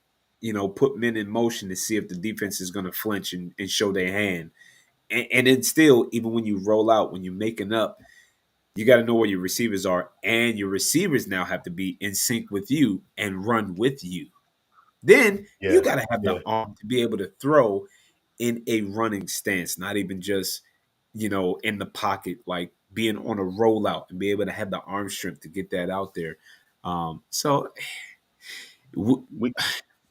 put men in motion to see if the defense is going to flinch and show their hand. And then still, even when you roll out, when you're making up, you got to know where your receivers are, and your receivers now have to be in sync with you and run with you. Then you Yeah. got to have the Yeah. arm to be able to throw in a running stance, not even just, in the pocket, like being on a rollout and be able to have the arm strength to get that out there. So w- We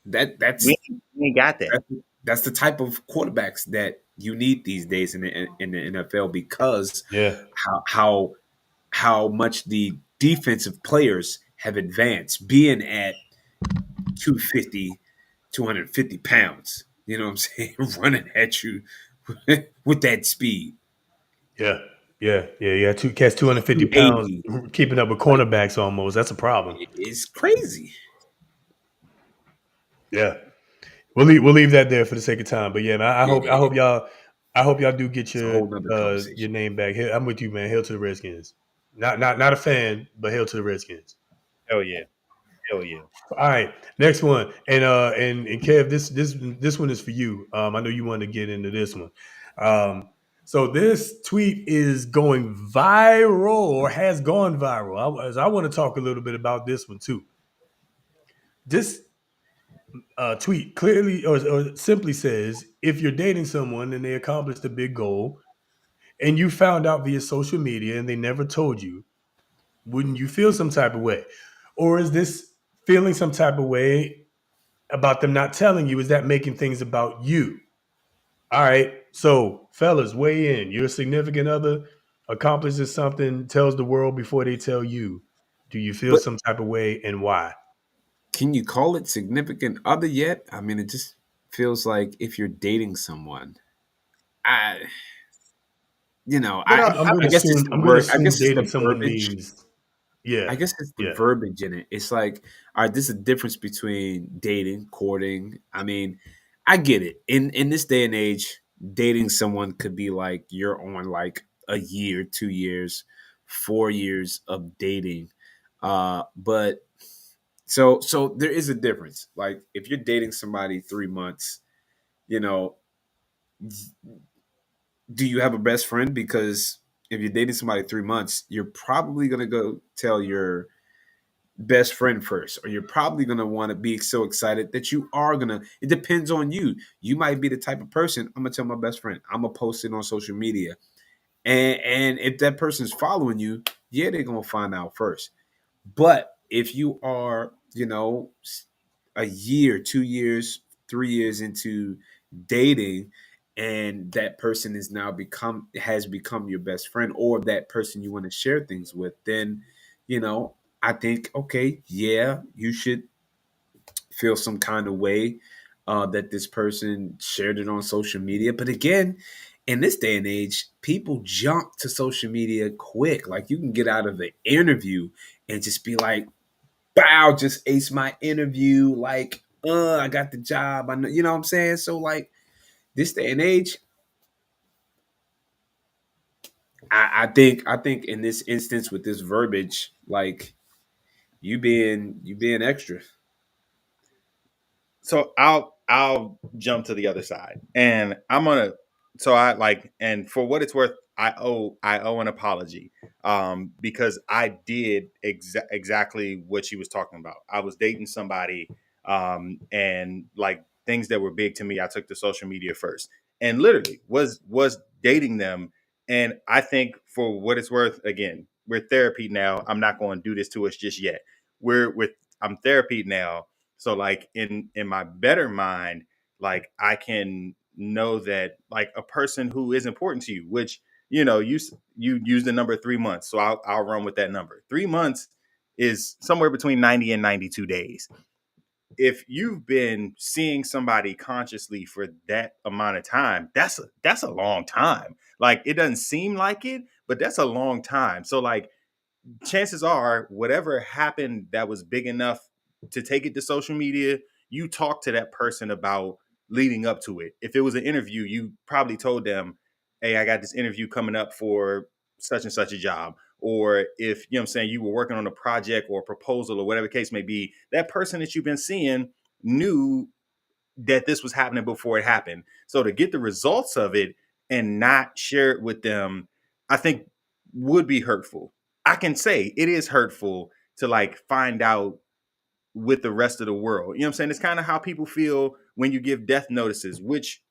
that we that's ain't got that. that's the type of quarterbacks that you need these days in the NFL, because Yeah. how much the defensive players have advanced, being at 250, 250 pounds. You know what I'm saying? Running at you with that speed. Yeah. Yeah. Two cats, 250 pounds, 280. keeping up with Like, cornerbacks almost. That's a problem. it's crazy. Yeah. We'll leave that there for the sake of time. But yeah, man, I Yeah, hope I hope y'all I hope y'all do get it's a whole nother your conversation. name back. I'm with you, man. Hail to the Redskins. Not a fan, but hail to the Redskins. Hell yeah. Hell yeah. All right, next one, and Kev, this one is for you. I know you wanted to get into this one. So this tweet is going viral or has gone viral. I want to talk a little bit about this one too. This tweet clearly or simply says, if you're dating someone and they accomplished a big goal, and you found out via social media and they never told you, wouldn't you feel some type of way? Or is this feeling some type of way about them not telling you? Is that making things about you? All right. So, fellas, weigh in. Your significant other accomplishes something, tells the world before they tell you. Do you feel But some type of way, and why? can you call it significant other yet? I mean, it just feels like if you're dating someone, I, But I'm going I to guess it's assume. the I'm going to word. I assume guess it's dating the someone verbiage. means, yeah, I guess it's the yeah, verbiage in it. It's like, all right, this is a difference between dating, courting. I mean, I get it. In this day and age, dating someone could be like you're on like a year, 2 years, 4 years of dating. But so there is a difference. Like if you're dating somebody 3 months, you know, do you have a best friend? Because if you're dating somebody 3 months, you're probably gonna go tell your best friend first, or you're probably going to want to be so excited that you are going to, it depends on you. You might be the type of person, I'm going to tell my best friend, I'm going to post it on social media, and if that person's following you, yeah, they're going to find out first. But if you are, a year, 2 years, 3 years into dating, and that person is now has become your best friend, or that person you want to share things with, then I think, okay, yeah, you should feel some kind of way that this person shared it on social media. But again, in this day and age, people jump to social media quick. Like you can get out of the interview and just be like, "Bow, just ace my interview." Like, I got the job. I know, you know what I'm saying. So like this day and age, I think in this instance with this verbiage, like you being extra. So I'll jump to the other side, and I'm gonna. So I like, and for what it's worth, I owe an apology, because I did exactly what she was talking about. I was dating somebody, and like things that were big to me, I took to social media first, and literally was dating them. And I think for what it's worth, again, we're therapy now. I'm not going to do this to us just yet. I'm therapy now, so like in my better mind, like I can know that like a person who is important to you, which you use the number 3 months, so I'll run with that number. 3 months is somewhere between 90 and 92 days. If you've been seeing somebody consciously for that amount of time, that's a long time. Like it doesn't seem like it, but that's a long time. So like chances are whatever happened that was big enough to take it to social media, you talk to that person about leading up to it. If it was an interview, you probably told them, hey, I got this interview coming up for such and such a job. Or if you know what I'm saying, you were working on a project or a proposal or whatever the case may be, that person that you've been seeing knew that this was happening before it happened. So to get the results of it and not share it with them, I think would be hurtful. I can say it is hurtful to like find out with the rest of the world. You know what I'm saying? It's kind of how people feel when you give death notices, which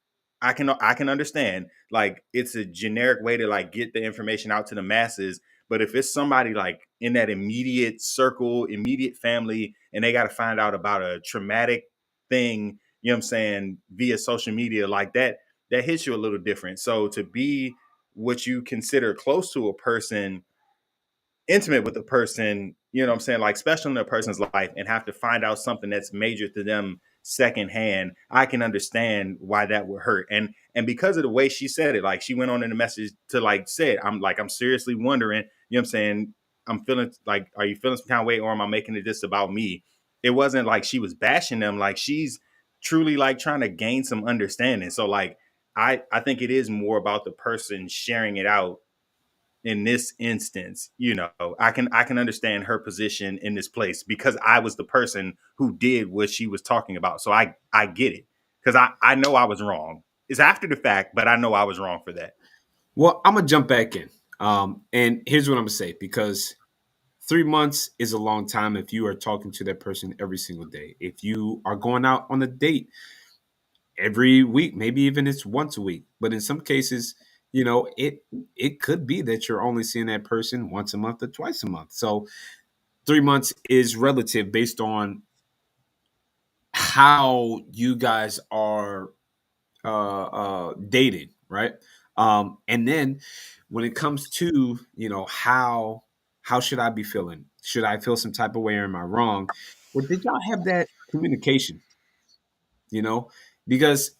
I can understand. Like, it's a generic way to like get the information out to the masses. But if it's somebody like in that immediate circle, immediate family, and they got to find out about a traumatic thing, you know what I'm saying, via social media like that, that hits you a little different. So to be what you consider close to a person, intimate with a person, you know what I'm saying, like special in a person's life, and have to find out something that's major to them secondhand, I can understand why that would hurt. And because of the way she said it, like she went on in the message to like said, I'm seriously wondering, you know what I'm saying, I'm feeling like, are you feeling some kind of way, or am I making it just about me? It wasn't like she was bashing them, like she's truly like trying to gain some understanding. So like I think it is more about the person sharing it out in this instance. You know, I can understand her position in this place because I was the person who did what she was talking about. So I get it, because I know I was wrong. It's after the fact, but I know I was wrong for that. Well, I'm gonna jump back in. And here's what I'm gonna say, because 3 months is a long time if you are talking to that person every single day. If you are going out on a date every week, maybe even it's once a week. But in some cases, it could be that you're only seeing that person once a month or twice a month. So 3 months is relative based on how you guys are dating, right? And then when it comes to how should I be feeling? Should I feel some type of way, or am I wrong? Well, did y'all have that communication? You know, because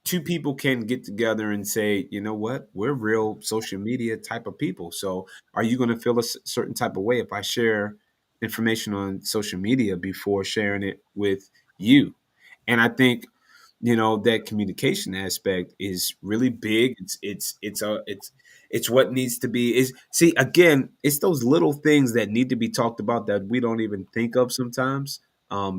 two people can get together and say, you know what, we're real social media type of people. So are you going to feel a certain type of way if I share information on social media before sharing it with you? And I think, that communication aspect is really big. It's what needs to be. Is see, again, it's those little things that need to be talked about that we don't even think of sometimes,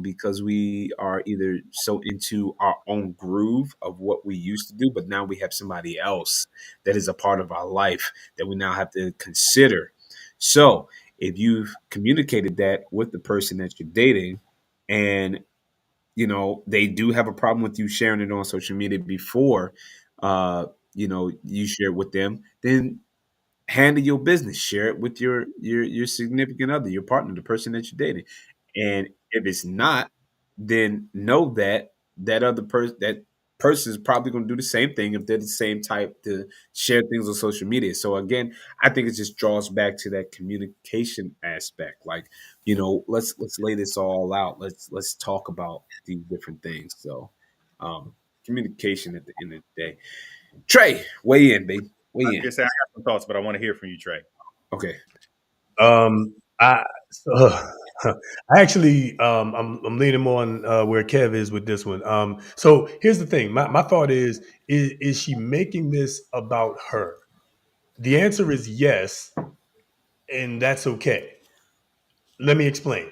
because we are either so into our own groove of what we used to do, but now we have somebody else that is a part of our life that we now have to consider. So if you've communicated that with the person that you're dating, and they do have a problem with you sharing it on social media before you share it with them, then handle your business, share it with your significant other, your partner, the person that you're dating. And if it's not, then know that that person is probably going to do the same thing if they're the same type to share things on social media. So again, I think it just draws back to that communication aspect. Like, let's lay this all out. Let's talk about these different things. So communication at the end of the day. Trey, weigh in, babe. I Weigh was in. gonna say I got some thoughts, but I want to hear from you, Trey. Okay. I so, I actually I'm leaning more on where Kev is with this one. So here's the thing. My thought is she making this about her? The answer is yes, and that's okay. Let me explain.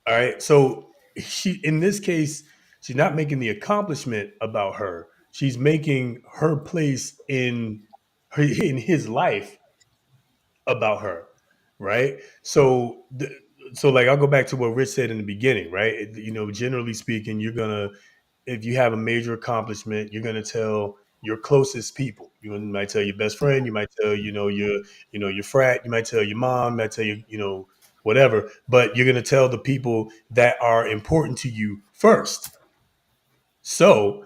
All right. So she, in this case, she's not making the accomplishment about her. She's making her place in his life about her, right? So like I'll go back to what Rich said in the beginning, right? Generally speaking, you're gonna, if you have a major accomplishment, you're gonna tell your closest people. You might tell your best friend, you might tell your frat, you might tell your mom, you might tell whatever, but you're gonna tell the people that are important to you first. So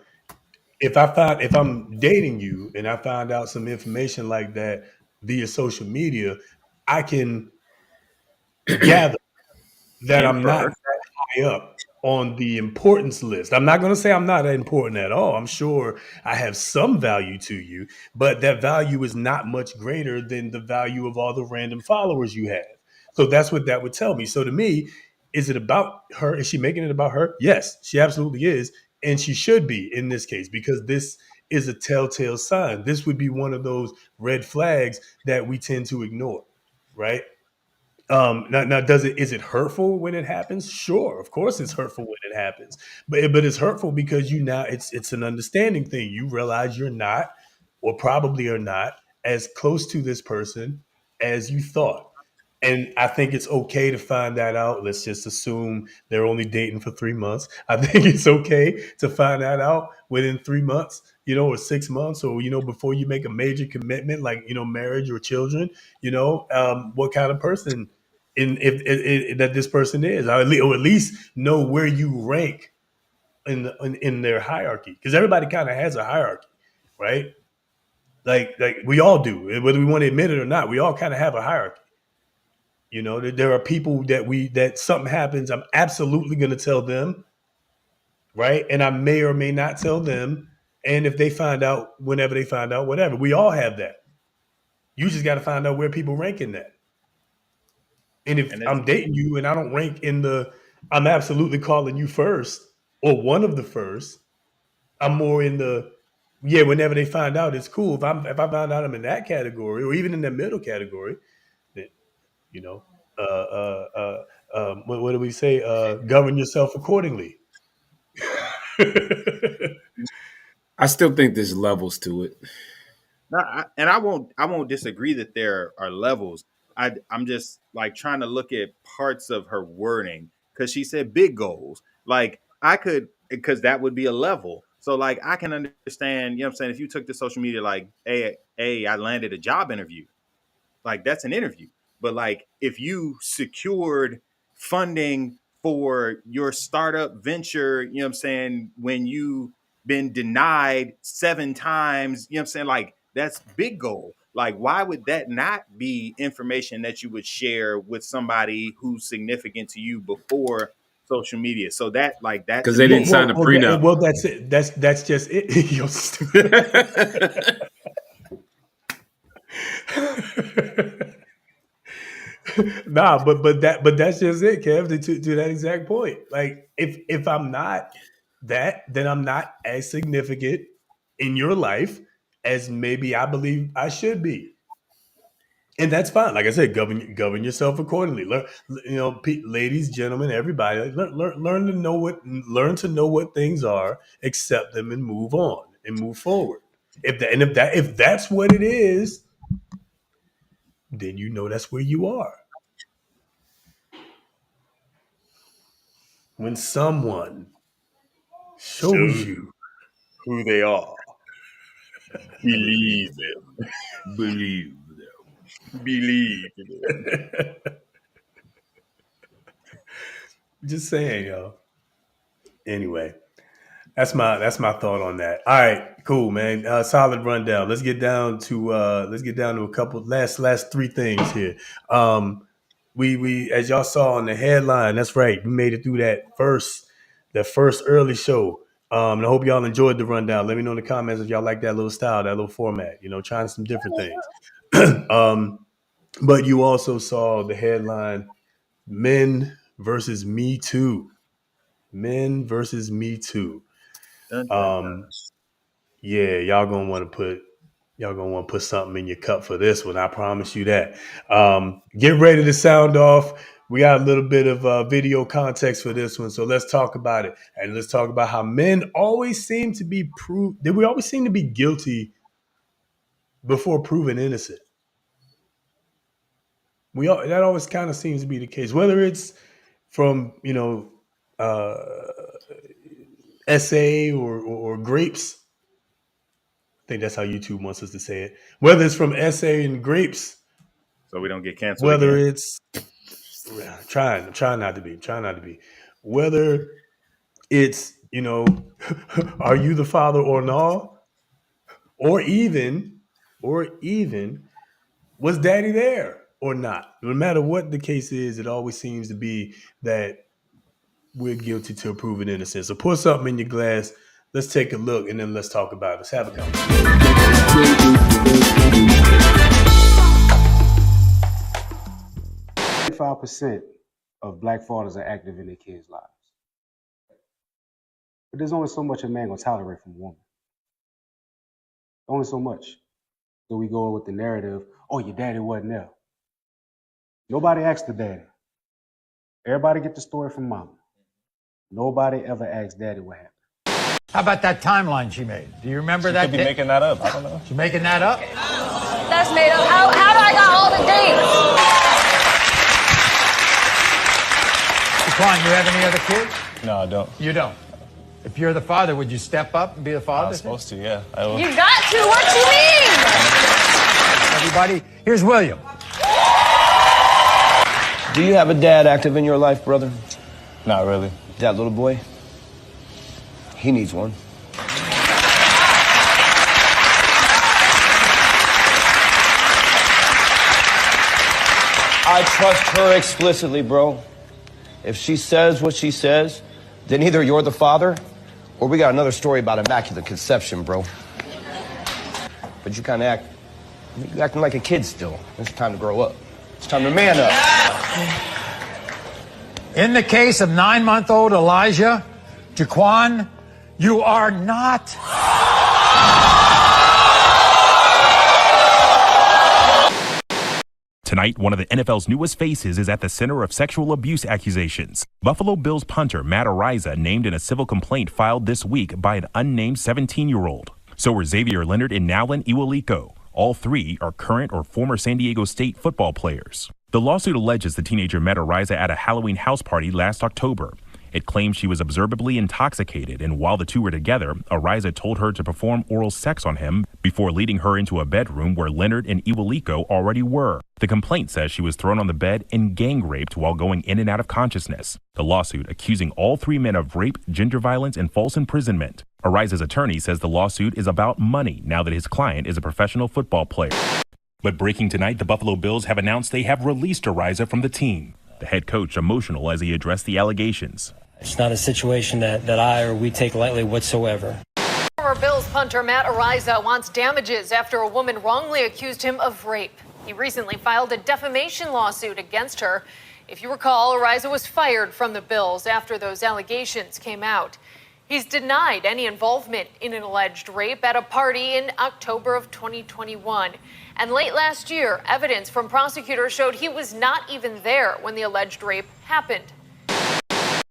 if I'm dating you and I find out some information like that via social media, I can gather that I'm not Infer. that high up on the importance list. I'm not going to say I'm not important at all. I'm sure I have some value to you, but that value is not much greater than the value of all the random followers you have. So that's what that would tell me. So to me, is it about her? Is she making it about her? Yes, she absolutely is. And she should be in this case, because this is a telltale sign. This would be one of those red flags that we tend to ignore, right? Now, is it hurtful when it happens? Sure, of course it's hurtful when it happens, but it's hurtful because it's an understanding thing. You realize you're not, or probably are not, as close to this person as you thought. And I think it's okay to find that out. Let's just assume they're only dating for 3 months. I think it's okay to find that out within 3 months, or 6 months, or, before you make a major commitment, like, marriage or children, what kind of person if that this person is, or at least know where you rank in their hierarchy. Because everybody kind of has a hierarchy, right? Like we all do, whether we want to admit it or not, we all kind of have a hierarchy. There are people that something happens, I'm absolutely going to tell them, right? And I may or may not tell them. And if they find out, whenever they find out, whatever, we all have that. You just got to find out where people rank in that. And if I'm dating you and I don't rank I'm absolutely calling you first or one of the first, I'm more in whenever they find out, it's cool. If I find out I'm in that category or even in the middle category, then, what do we say? Govern yourself accordingly. I still think there's levels to it. I won't disagree that there are levels. I'm just like trying to look at parts of her wording because she said big goals. Like I could, because that would be a level. So like I can understand, what I'm saying, if you took to social media like, hey, I landed a job interview, like that's an interview. But like if you secured funding for your startup venture, what I'm saying, when you been denied 7 times, what I'm saying, like that's big goal. Like why would that not be information that you would share with somebody who's significant to you before social media? So that like that, because they didn't sign a prenup. Well, that's it. That's just it. You're stupid. Nah, but that's just it, Kev. To that exact point. Like if I'm not that, then I'm not as significant in your life as maybe I believe I should be, and that's fine. Like I said, govern yourself accordingly. Learn, ladies, gentlemen, everybody, learn to know what things are, accept them, and move on and move forward. If that's what it is, then that's where you are. When someone shows you who they are, believe them. Believe them. Believe them. Just saying, yo. Anyway, that's my thought on that. All right, cool, man. Solid rundown. Let's get down to a couple last 3 things here. We as y'all saw on the headline, that's right. We made it through that first early show. I hope y'all enjoyed the rundown. Let me know in the comments if y'all like that little style, that little format. Trying some different things. But you also saw the headline: Men versus Me Too. Men versus Me Too. Yeah, y'all gonna want to put something in your cup for this one. I promise you that. Get ready to sound off. We got a little bit of video context for this one, so let's talk about it, and let's talk about how men always seem to be we always seem to be guilty before proven innocent. That always kind of seems to be the case, whether it's from SA or grapes. I think that's how YouTube wants us to say it. Whether it's from SA and grapes, so we don't get canceled. Whether again. It's trying not to be. Whether it's are you the father or no, or even was daddy there or not? No matter what the case is, it always seems to be that we're guilty to proven innocence. So pour something in your glass. Let's take a look, and then let's talk about it. Let's have a conversation. 25% of black fathers are active in their kids' lives. But there's only so much a man gonna tolerate from a woman. Only so much. So we go with the narrative, oh, your daddy wasn't there. Nobody asked the daddy. Everybody get the story from mama. Nobody ever asked daddy what happened. How about that timeline she made? Do you remember that? Could be making that up. I don't know. She's making that up? That's made up. How do I got all the dates? Jaquan, you have any other kids? No, I don't. You don't. If you're the father, would you step up and be the father? I'm supposed to, yeah. I will. You got to. What you mean? Everybody, here's William. Do you have a dad active in your life, brother? Not really. That little boy? He needs one. I trust her explicitly, bro. If she says what she says, then either you're the father or we got another story about immaculate conception, bro. But you kind of you're acting like a kid still. It's time to grow up. It's time to man up. In the case of 9-month-old Elijah, Jaquan, you are not. Tonight, one of the NFL's newest faces is at the center of sexual abuse accusations. Buffalo Bills punter Matt Araiza named in a civil complaint filed this week by an unnamed 17-year-old. So were Xavier Leonard and Nowlin Iweliko. All three are current or former San Diego State football players. The lawsuit alleges the teenager met Araiza at a Halloween house party last October. It claims she was observably intoxicated, and while the two were together, Araiza told her to perform oral sex on him before leading her into a bedroom where Leonard and Iweliko already were. The complaint says she was thrown on the bed and gang raped while going in and out of consciousness. The lawsuit accusing all three men of rape, gender violence, and false imprisonment. Araiza's attorney says the lawsuit is about money now that his client is a professional football player. But breaking tonight, the Buffalo Bills have announced they have released Araiza from the team. The head coach emotional as he addressed the allegations. It's not a situation that I or we take lightly whatsoever. Former Bills punter Matt Araiza wants damages after a woman wrongly accused him of rape. He recently filed a defamation lawsuit against her. If you recall, Araiza was fired from the Bills after those allegations came out. He's denied any involvement in an alleged rape at a party in October of 2021. And late last year, evidence from prosecutors showed he was not even there when the alleged rape happened.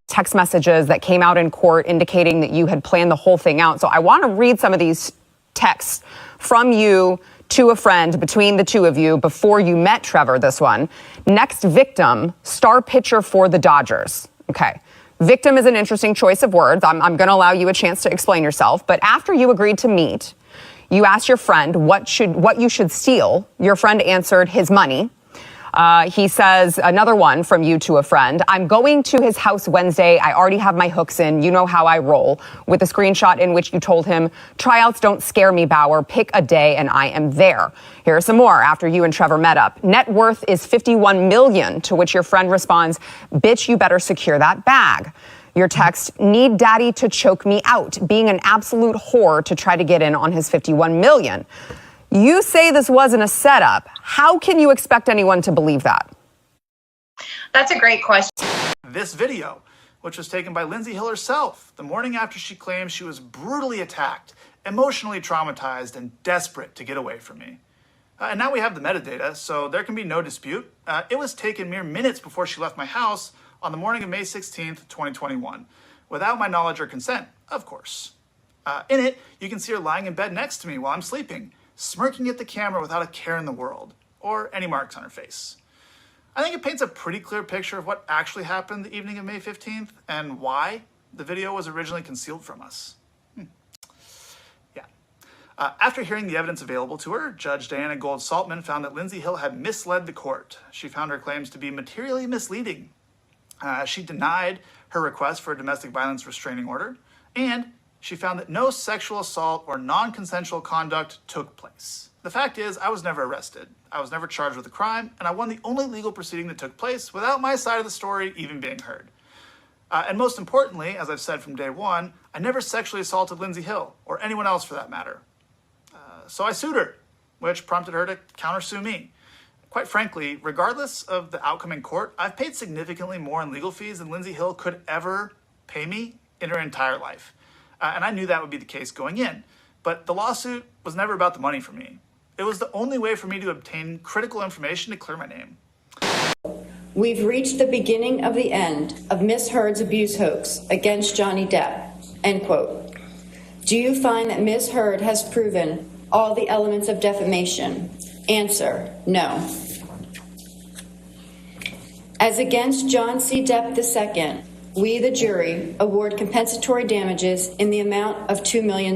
Text messages that came out in court indicating that you had planned the whole thing out. So I want to read some of these texts from you to a friend between the two of you before you met Trevor, this one. Next victim, star pitcher for the Dodgers. Okay. Victim is an interesting choice of words. I'm going to allow you a chance to explain yourself. But after you agreed to meet, you asked your friend what you should steal. Your friend answered his money. He says, another one from you to a friend, I'm going to his house Wednesday. I already have my hooks in. You know how I roll. With a screenshot in which you told him, tryouts don't scare me, Bauer. Pick a day and I am there. Here are some more after you and Trevor met up. Net worth is $51 million, to which your friend responds, bitch, you better secure that bag. Your text, need daddy to choke me out, being an absolute whore to try to get in on his $51 million. You say this wasn't a setup. How can you expect anyone to believe that? That's a great question. This video, which was taken by Lindsay Hill herself the morning after she claimed she was brutally attacked, emotionally traumatized, and desperate to get away from me. And now we have the metadata, so there can be no dispute. It was taken mere minutes before she left my house on the morning of May 16th, 2021, without my knowledge or consent, of course. In it, you can see her lying in bed next to me while I'm sleeping, smirking at the camera without a care in the world, or any marks on her face. I think it paints a pretty clear picture of what actually happened the evening of May 15th and why the video was originally concealed from us. After hearing the evidence available to her, Judge Diana Gold-Saltman found that Lindsay Hill had misled the court. She found her claims to be materially misleading. She denied her request for a domestic violence restraining order, and she found that no sexual assault or non-consensual conduct took place. The fact is, I was never arrested. I was never charged with a crime, and I won the only legal proceeding that took place without my side of the story even being heard. And most importantly, as I've said from day one, I never sexually assaulted Lindsay Hill, or anyone else for that matter. So I sued her, which prompted her to countersue me. Quite frankly, regardless of the outcome in court, I've paid significantly more in legal fees than Lindsay Hill could ever pay me in her entire life. And I knew that would be the case going in. But the lawsuit was never about the money for me. It was the only way for me to obtain critical information to clear my name. We've reached the beginning of the end of Miss Heard's abuse hoax against Johnny Depp, end quote. Do you find that Miss Heard has proven all the elements of defamation? Answer, no. As against John C. Depp II, we, the jury, award compensatory damages in the amount of $2 million.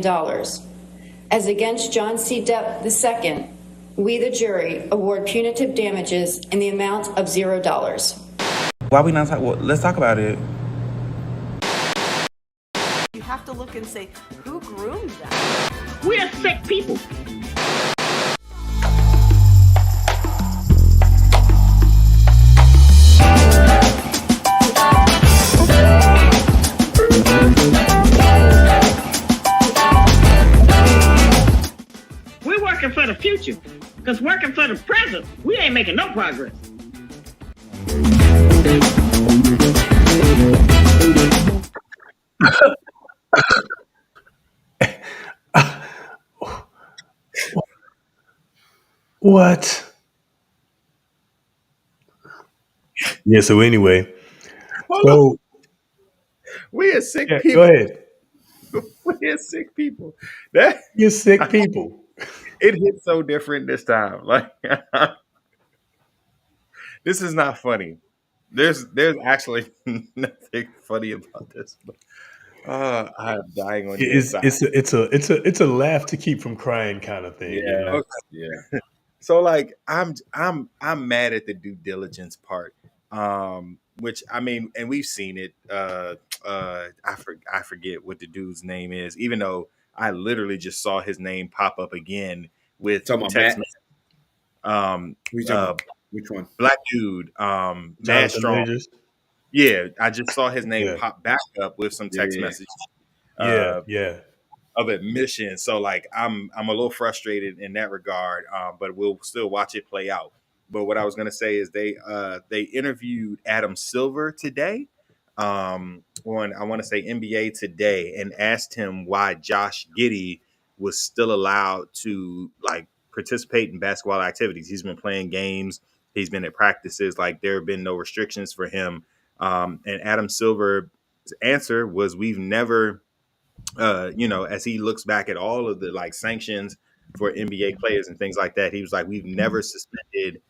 As against John C. Depp II, we, the jury, award punitive damages in the amount of $0. Why we not talk? Well, let's talk about it. You have to look and say, who groomed them? We are sick people. We're working for the future, because working for the present, we ain't making no progress. What? Yeah, so anyway. So we are sick yeah, people. go ahead. We are sick people. That You're sick people. It hit so different this time. Like this is not funny. There's actually nothing funny about this. I'm dying on the inside. It's a laugh to keep from crying kind of thing, you know. Yeah. So like I'm mad at the due diligence part. Which I mean, and we've seen it. I forget what the dude's name is, even though I literally just saw his name pop up again with Talking about text Matt? message. Which one? Black dude, Matt Jonathan Strong. Majors. Yeah, I just saw his name Yeah. pop back up with some text message. Yeah. Of admission. So like I'm a little frustrated in that regard, but we'll still watch it play out. But what I was gonna say is they interviewed Adam Silver today on I want to say NBA Today and asked him why Josh Giddey was still allowed to like participate in basketball activities. He's been playing games, he's been at practices, like there have been no restrictions for him. And Adam Silver's answer was we've never as he looks back at all of the like sanctions for NBA players and things like that, he was like, we've never suspended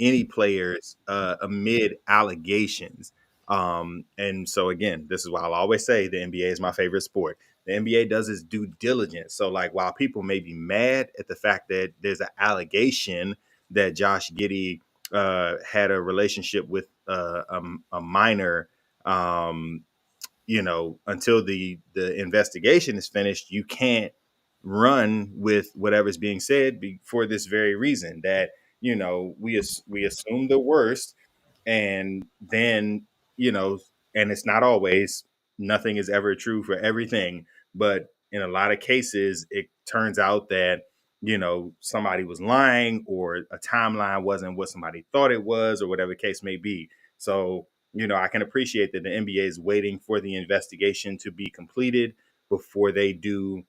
any players amid allegations. And so again, this is why I'll always say the NBA is my favorite sport. The NBA does its due diligence. So like while people may be mad at the fact that there's an allegation that Josh Giddey had a relationship with a minor, until the investigation is finished, you can't run with whatever's being said for this very reason that we assume the worst, and then and it's not always, nothing is ever true for everything, but in a lot of cases it turns out that somebody was lying or a timeline wasn't what somebody thought it was or whatever the case may be. So I can appreciate that the NBA is waiting for the investigation to be completed before they do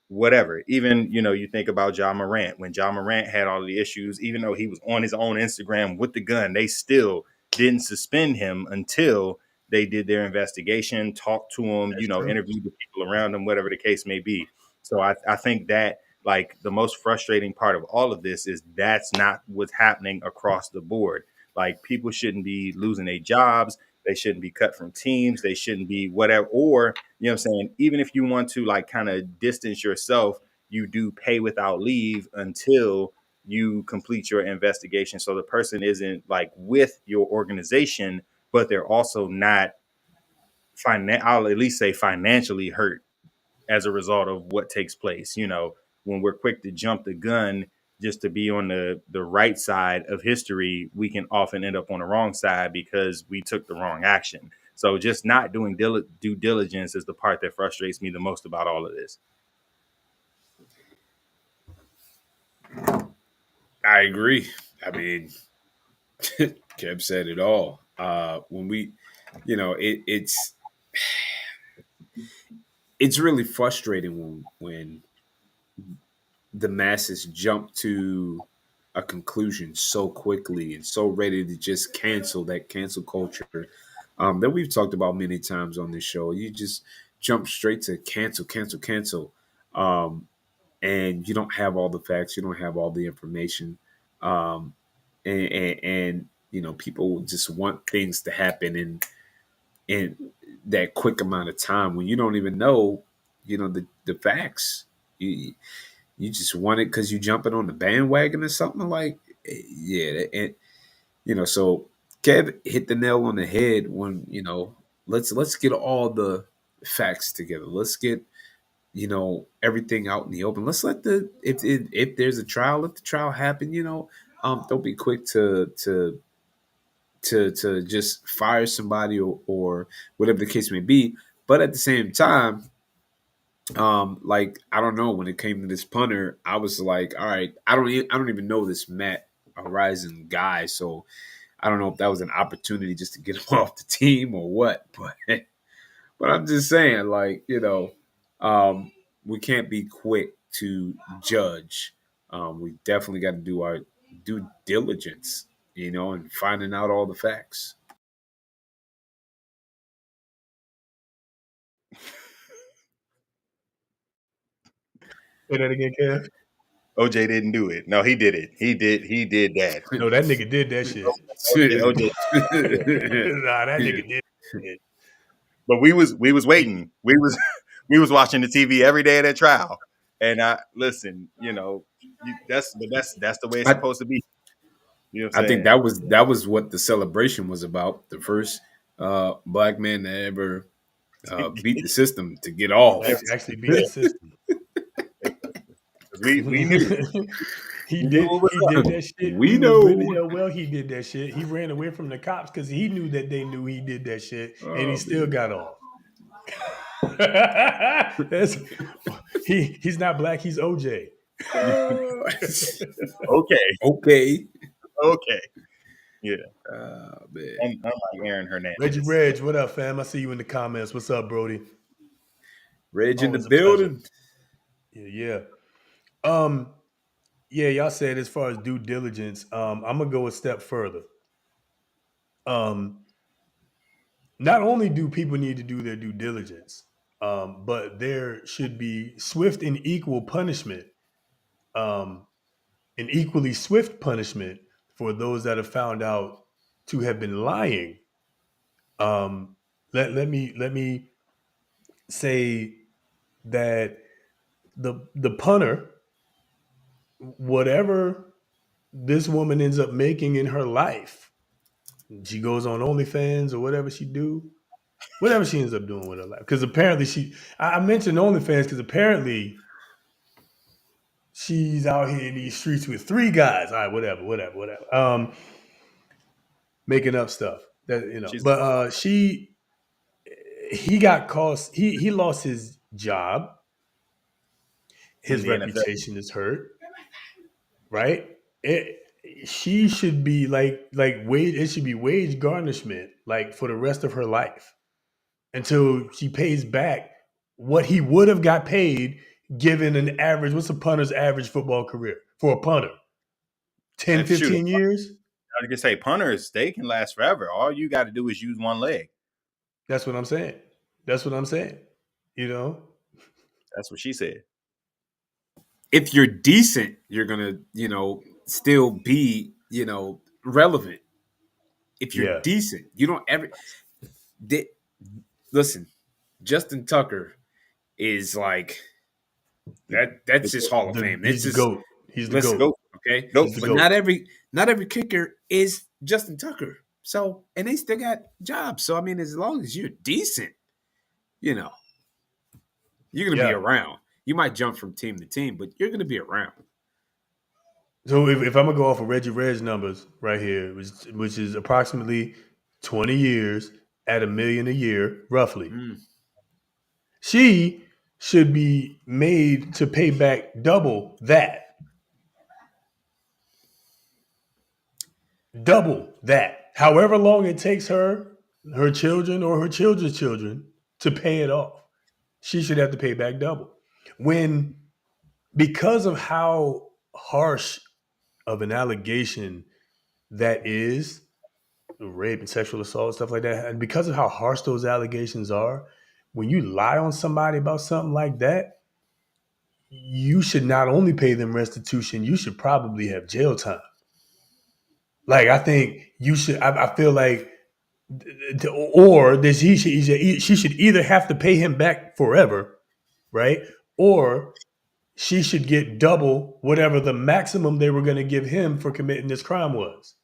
whatever. Even, you think about Ja Morant. When Ja Morant had all the issues, even though he was on his own Instagram with the gun, they still didn't suspend him until they did their investigation, talked to him, interviewed the people around him, whatever the case may be. So I think that like the most frustrating part of all of this is that's not what's happening across the board. Like people shouldn't be losing their jobs. They shouldn't be cut from teams. They shouldn't be whatever. Or, what I'm saying, even if you want to like kind of distance yourself, you do pay without leave until you complete your investigation. So the person isn't like with your organization, but they're also not I'll at least say financially hurt as a result of what takes place. When we're quick to jump the gun just to be on the right side of history, we can often end up on the wrong side because we took the wrong action. So just not doing due diligence is the part that frustrates me the most about all of this. I agree. I mean, Kev said it all. When we, it's really frustrating when the masses jump to a conclusion so quickly and so ready to just cancel that cancel culture that we've talked about many times on this show. You just jump straight to cancel, and you don't have all the facts, you don't have all the information, and people just want things to happen in that quick amount of time when you don't even know, the facts. You just want it because you jumping on the bandwagon or something like, yeah. And so Kev hit the nail on the head when let's get all the facts together. Let's get everything out in the open. Let's let if there's a trial, let the trial happen. Don't be quick to just fire somebody or whatever the case may be. But at the same time, like I don't know, when it came to this punter, I was like, all right, I don't even know this Matt Horizon guy, so I don't know if that was an opportunity just to get him off the team or what. But I'm just saying, like, we can't be quick to judge. We definitely got to do our due diligence, and finding out all the facts. Say that again, Kev. OJ didn't do it. No, he did it. He did that. No, that nigga did that shit. OJ. Nah, that nigga did it. But we was waiting. We was watching the TV every day of that trial. And listen, that's the way it's supposed to be. You know what I'm I think that was what the celebration was about. The first black man to ever beat the system to get off. Actually beat the system. We knew. He did that shit. We know. Really well he did that shit. He ran away from the cops because he knew that they knew he did that shit, and he still got off. He's not black. He's OJ. Okay. Yeah. Man. I'm like Aaron Hernandez. Reggie Reg, what up, fam? I see you in the comments. What's up, Brody? Reg in the building. Yeah. Yeah, y'all said as far as due diligence, I'm gonna go a step further. Not only do people need to do their due diligence, but there should be swift and equal punishment, an equally swift punishment for those that are found out to have been lying. Let me say that the punter, whatever this woman ends up making in her life, she goes on OnlyFans or whatever she ends up doing with her life. Because apparently I mentioned OnlyFans because apparently she's out here in these streets with 3 guys. All right, whatever. Making up stuff that he got cost. He lost his job. His reputation is hurt. Right? She should be like wage. It should be wage garnishment like for the rest of her life until she pays back what he would have got paid given an average. What's a punter's average football career for a punter? 10, 15 years? I was gonna say punters, they can last forever. All you got to do is use one leg. That's what I'm saying. That's what she said. If you're decent, you're gonna, still be, relevant. If you're decent, you don't ever. Listen, Justin Tucker is like that. That's just Hall of Fame. He's the GOAT. He's the GOAT. Okay, but not every kicker is Justin Tucker. So, and they still got jobs. So, I mean, as long as you're decent, you're gonna be around. You might jump from team to team, but you're gonna be around. So, if I'm gonna go off of Reggie Red's numbers right here, which is approximately 20 years at $1 million a year, roughly, she should be made to pay back double that. Double that. However long it takes her children, or her children's children to pay it off, she should have to pay back double. Because of how harsh of an allegation that is, rape and sexual assault, stuff like that, and because of how harsh those allegations are, when you lie on somebody about something like that, you should not only pay them restitution, you should probably have jail time. Like, I think you should. I feel like, or this she should either have to pay him back forever, right? Or she should get double whatever the maximum they were going to give him for committing this crime was.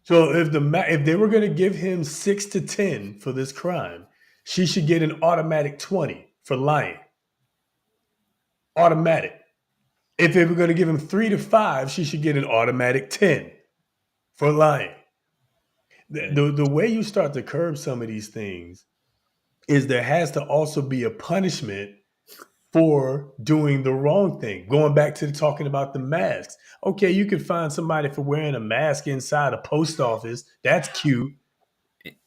So if they were going to give him 6 to 10 for this crime, she should get an automatic 20 for lying. Automatic. If they were going to give him 3 to 5, she should get an automatic 10 for lying. The way you start to curb some of these things is there has to also be a punishment for doing the wrong thing. Going back to talking about the masks. Okay, you can find somebody for wearing a mask inside a post office. That's cute.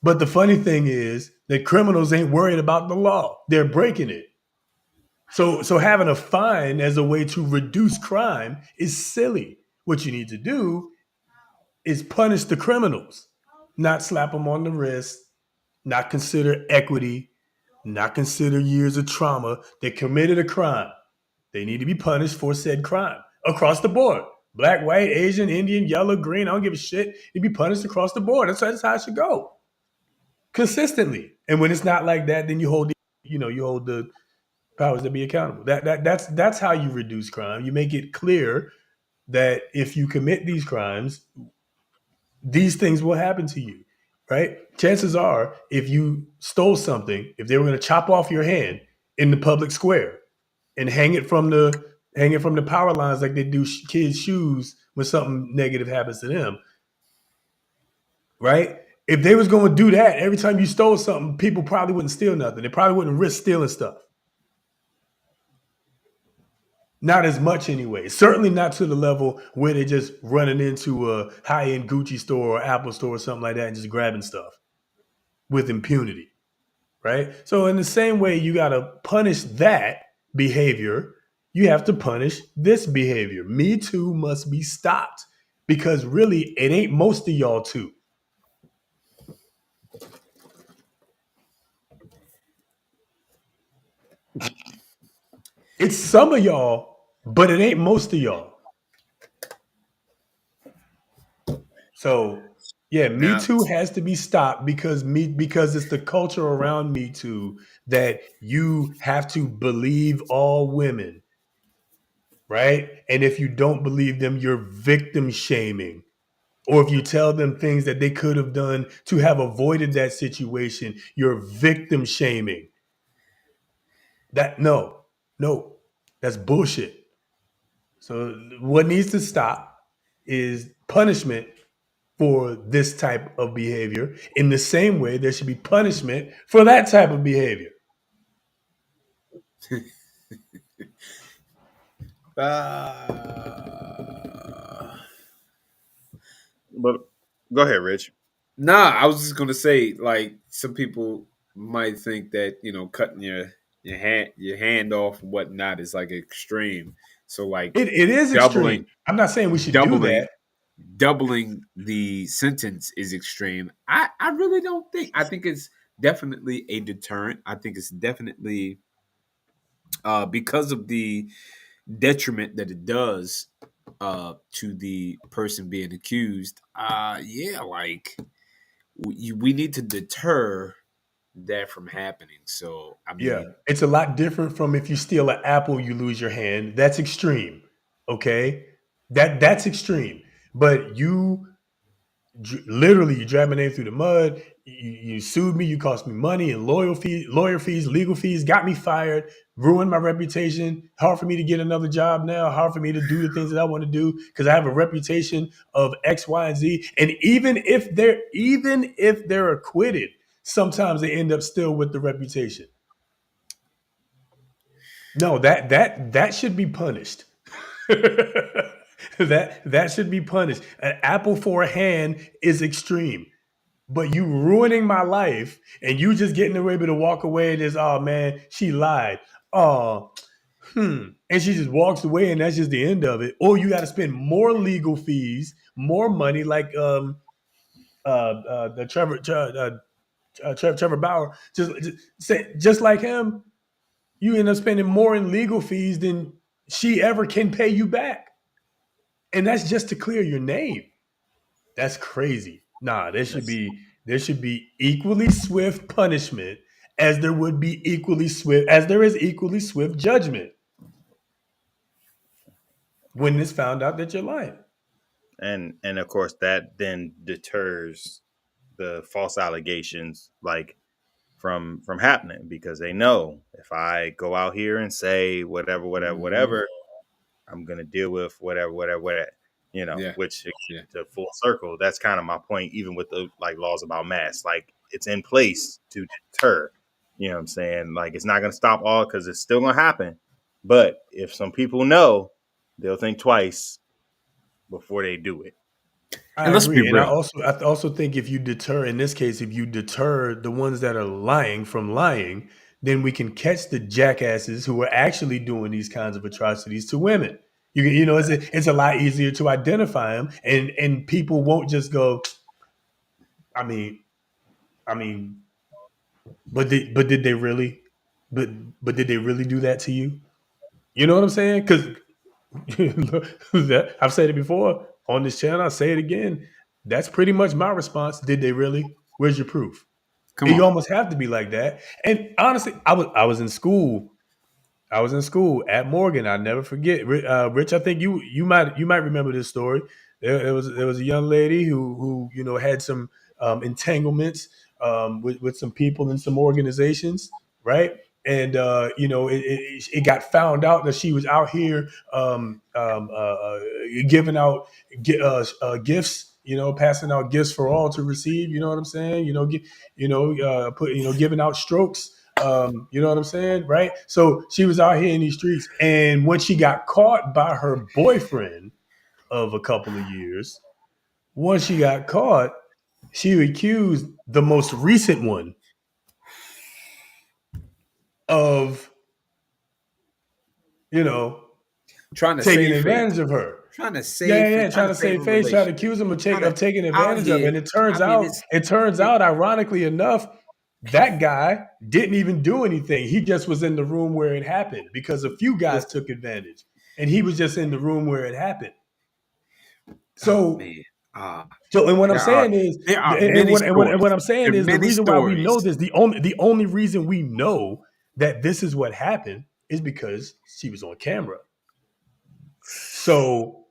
But the funny thing is that criminals ain't worried about the law. They're breaking it. So having a fine as a way to reduce crime is silly. What you need to do is punish the criminals, not slap them on the wrist, not consider equity, not consider years of trauma. They committed a crime. They need to be punished for said crime across the board. Black, white, Asian, Indian, yellow, green, I don't give a shit. You'd be punished across the board. That's how it should go. Consistently. And when it's not like that, then you hold the powers that be accountable. That's how you reduce crime. You make it clear that if you commit these crimes, these things will happen to you, right? Chances are, if you stole something, if they were going to chop off your hand in the public square and hang it from the power lines like they do kids' shoes when something negative happens to them, right? If they was going to do that every time you stole something, people probably wouldn't steal nothing. They probably wouldn't risk stealing stuff. Not as much anyway. Certainly not to the level where they're just running into a high-end Gucci store or Apple store or something like that and just grabbing stuff with impunity, right? So in the same way you got to punish that behavior, you have to punish this behavior. Me Too must be stopped because really it ain't most of y'all too. It's some of y'all, but it ain't most of y'all. So yeah, Me Too has to be stopped because it's the culture around Me Too that you have to believe all women, right? And if you don't believe them, you're victim shaming. Or if you tell them things that they could have done to have avoided that situation, you're victim shaming. No, that's bullshit. So what needs to stop is punishment for this type of behavior. In the same way, there should be punishment for that type of behavior. But go ahead, Rich. Nah, I was just gonna say, like, some people might think that, cutting your hand off and whatnot is like extreme. So like it is extreme. I'm not saying we should do that. Doubling the sentence is extreme. I really don't think. I think it's definitely a deterrent. I think it's definitely because of the detriment that it does to the person being accused. Yeah, like we need to deter that from happening. So I mean, yeah, it's a lot different from if you steal an apple, you lose your hand. That's extreme. Okay, that's extreme. But you literally, you drag my name through the mud. You sued me. You cost me money and lawyer fees, legal fees. Got me fired. Ruined my reputation. Hard for me to get another job now. Hard for me to do the things that I want to do because I have a reputation of X, Y, and Z. And even if they're acquitted, sometimes they end up still with the reputation. No, that should be punished. that should be punished. An apple for a hand is extreme. But you ruining my life and you just getting away to walk away and just, oh man, she lied. Oh, and she just walks away and that's just the end of it. Or you got to spend more legal fees, more money, like the Trevor Bauer, just like him. You end up spending more in legal fees than she ever can pay you back. And that's just to clear your name. That's crazy. Nah, there should be equally swift punishment as there would be equally swift as there is equally swift judgment when it's found out that you're lying. And of course that then deters the false allegations like from happening, because they know if I go out here and say whatever, I'm gonna deal with whatever, which to full circle. That's kind of my point, even with the like laws about masks. Like it's in place to deter. You know what I'm saying? Like it's not gonna stop all, because it's still gonna happen. But if some people know, they'll think twice before they do it. I agree, and I also think if you deter, in this case, if you deter the ones that are lying from lying, then we can catch the jackasses who are actually doing these kinds of atrocities to women. It's a lot easier to identify them, and people won't just go. I mean, but did they really? But did they really do that to you? You know what I'm saying? Because I've said it before on this channel. I'll say it again. That's pretty much my response. Did they really? Where's your proof? You almost have to be like that. And honestly, I was in school. I was in school at Morgan. I'll never forget. Rich, I think you might remember this story. There was a young lady who had some entanglements with some people in some organizations, right? And it got found out that she was out here giving out gifts, passing out gifts for all to receive. You know what I'm saying? Giving out strokes. You know what I'm saying? Right. So she was out here in these streets. And when she got caught by her boyfriend of a couple of years, once she got caught, she accused the most recent one of, trying to taking save advantage face. of her. Trying to save trying to save face, trying to accuse him of taking advantage of it. And it turns out, ironically enough, that guy didn't even do anything. He just was in the room where it happened because a few guys took advantage, and he was just in the room where it happened. So, and what I'm saying is, what I'm saying is, the reason why we know this, the only reason we know that this is what happened is because she was on camera. So,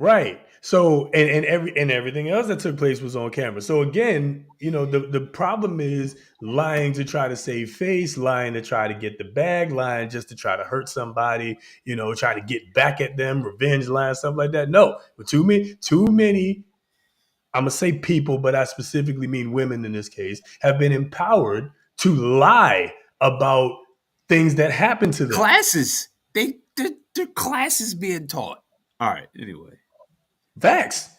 right. So, and everything else that took place was on camera. So again, the problem is lying to try to save face, lying to try to get the bag, lying just to try to hurt somebody, try to get back at them, revenge lying, stuff like that. No, but too many, I'm gonna say people, but I specifically mean women in this case, have been empowered to lie about things that happen to them. Classes. They're classes being taught. All right. Anyway. Facts.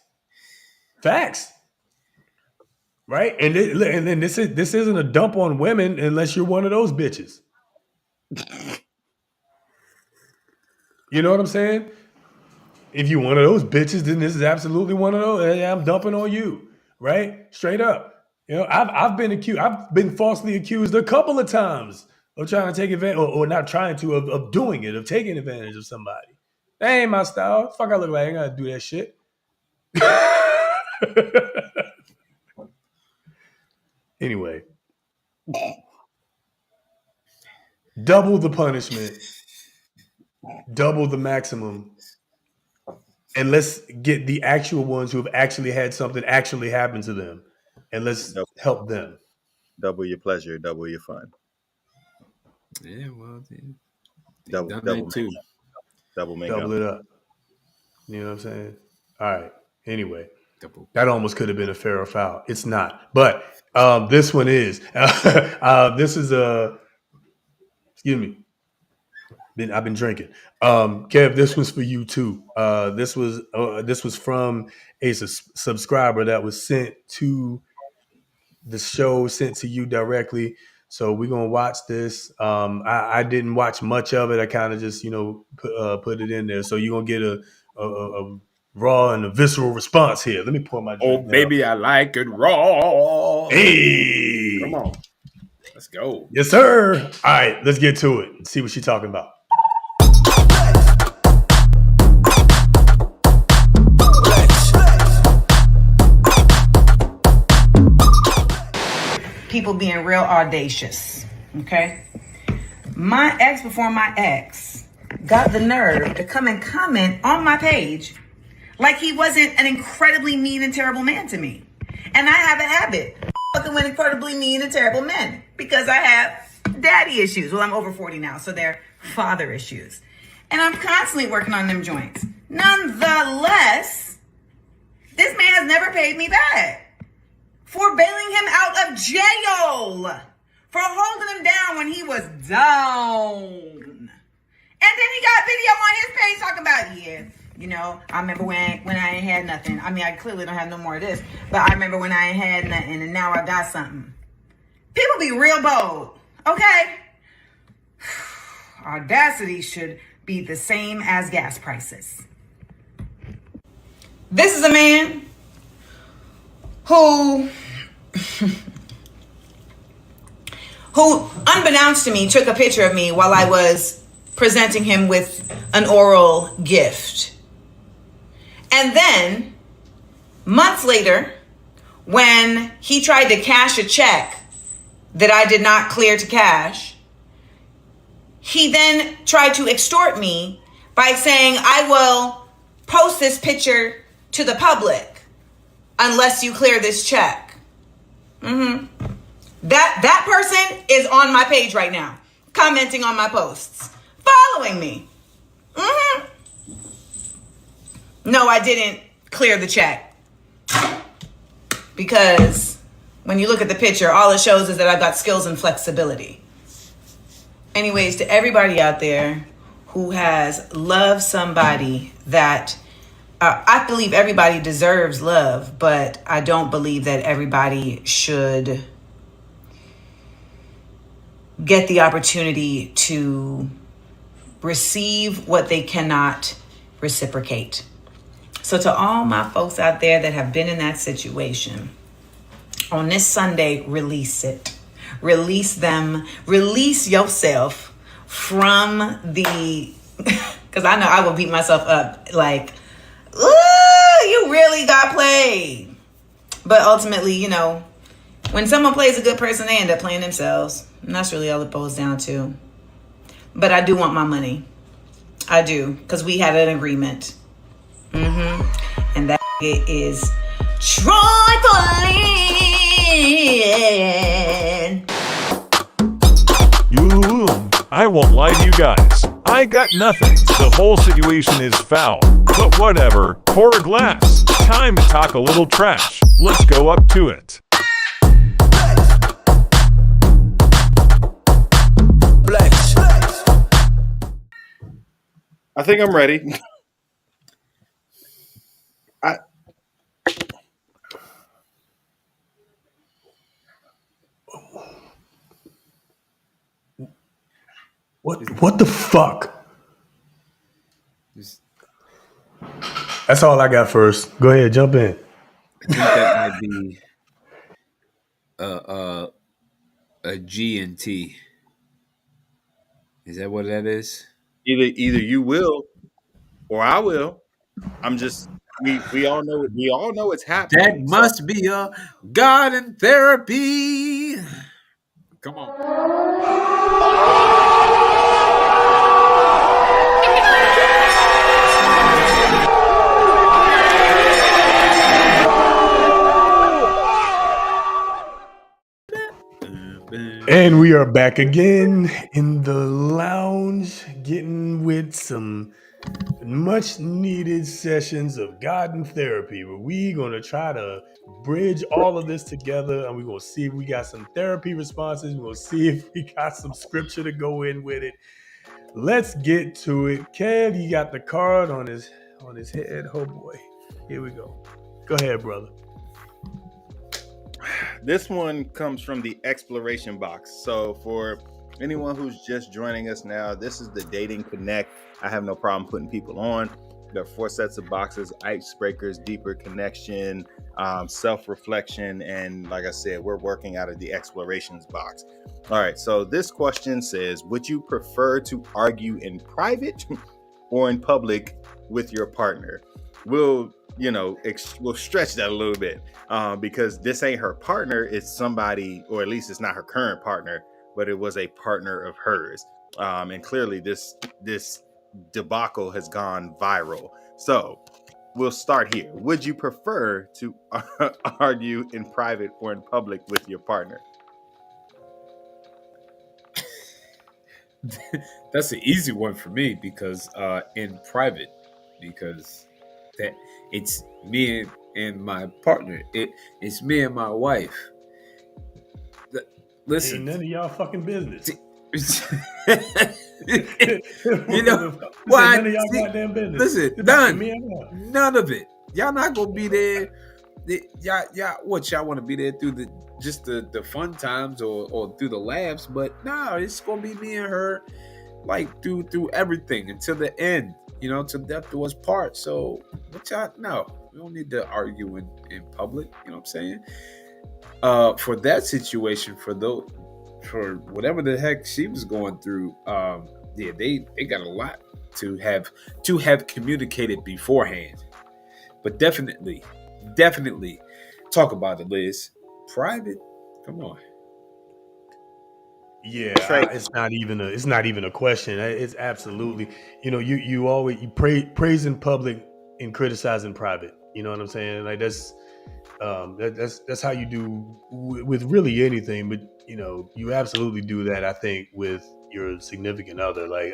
Right? And then this isn't a dump on women unless you're one of those bitches. You know what I'm saying? If you're one of those bitches, then this is absolutely one of those. I'm dumping on you, right? Straight up. I've been falsely accused a couple of times of trying to take advantage, or not trying to, of doing it, of taking advantage of somebody. That ain't my style. Fuck, I look like I ain't gotta do that shit. Anyway, double the punishment, double the maximum, and let's get the actual ones who have actually had something actually happen to them, and let's help them. Double your pleasure, double your fun. Yeah, well, double too. Double it up. You know what I'm saying? All right. Anyway, that almost could have been a fair or foul. It's not, but this one is. This is excuse me. I've been drinking. Kev, this was for you too. This was from a subscriber that was sent to the show, sent to you directly. So we're gonna watch this. I didn't watch much of it. I kind of just put it in there. So you're gonna get a raw and a visceral response here. Let me pour my drink. Oh, baby, I like it raw. Hey, come on, let's go. Yes, sir. All right, let's get to it and see what she's talking about. people being real audacious. Okay. My ex before my ex got the nerve to come and comment on my page like he wasn't an incredibly mean and terrible man to me. And I have a habit of fucking with incredibly mean and terrible men because I have daddy issues. Well, I'm over 40 now, so they're father issues. And I'm constantly working on them joints. Nonetheless, this man has never paid me back for bailing him out of jail, for holding him down when he was down. And then he got video on his page talking about, yeah, you know, I remember when I ain't had nothing. I mean, I clearly don't have no more of this, but I remember when I ain't had nothing and now I got something. People be real bold, okay? Audacity should be the same as gas prices. This is a man who unbeknownst to me, took a picture of me while I was presenting him with an oral gift. And then, months later, when he tried to cash a check that I did not clear to cash, he then tried to extort me by saying, I will post this picture to the public unless you clear this check. That person is on my page right now, commenting on my posts, following me. No, I didn't clear the check. Because when you look at the picture, all it shows is that I've got skills and flexibility. Anyways, to everybody out there who has loved somebody that I believe everybody deserves love, but I don't believe that everybody should get the opportunity to receive what they cannot reciprocate. So to all my folks out there that have been in that situation, on this Sunday, release it. Release them. Release yourself from the, because I know I will beat myself up like, ooh, you really got played. But ultimately, you know, when someone plays a good person, they end up playing themselves. And that's really all it boils down to. But I do want my money. I do, because we had an agreement. And that is trifling. I won't lie to you guys. I got nothing. The whole situation is foul. But whatever. Pour a glass. Time to talk a little trash. Let's go up to it. I think I'm ready. What the fuck? That's all I got first. Go ahead, jump in. I think that might be a G and T. Is that what that is? Either you will or I will. I'm just we all know it's happening. That must be a God in therapy. Come on. And we are back again in the lounge, getting with some much needed sessions of God and therapy, where we're going to try to bridge all of this together, and we're going to see if we got some therapy responses. We're going to see if we got some scripture to go in with it. Let's get to it. Kev, you got the card on his head. Oh boy, here we go. Go ahead, brother. This one comes from the exploration box. So for anyone who's just joining us now, this is the Dating Connect. I have no problem putting people on. There are 4 sets of boxes: icebreakers, deeper connection, self-reflection, and like I said, we're working out of the explorations box. All right, so this question says, would you prefer to argue in private or in public with your partner? We'll we'll stretch that a little bit, because this ain't her partner. It's somebody, or at least it's not her current partner, but it was a partner of hers. And clearly this debacle has gone viral. So we'll start here. Would you prefer to argue in private or in public with your partner? That's an easy one for me, because in private, because that it's me and my partner. It's me and my wife. Listen, ain't none of y'all fucking business. why? None of y'all goddamn business. Listen, none of it. Y'all not gonna be there. Y'all want to be there through the fun times or through the laughs, but no, it's gonna be me and her, like through everything until the end, till death do us part. So we don't need to argue in public, you know what I'm saying? For that situation, for whatever the heck she was going through, they got a lot to have communicated beforehand. But definitely talk about it, Liz. Private, come on. Yeah, it's not even a question. It's absolutely, you always praise in public and criticize in private. You know what I'm saying? Like that's how you do with really anything. But you absolutely do that, I think, with your significant other. Like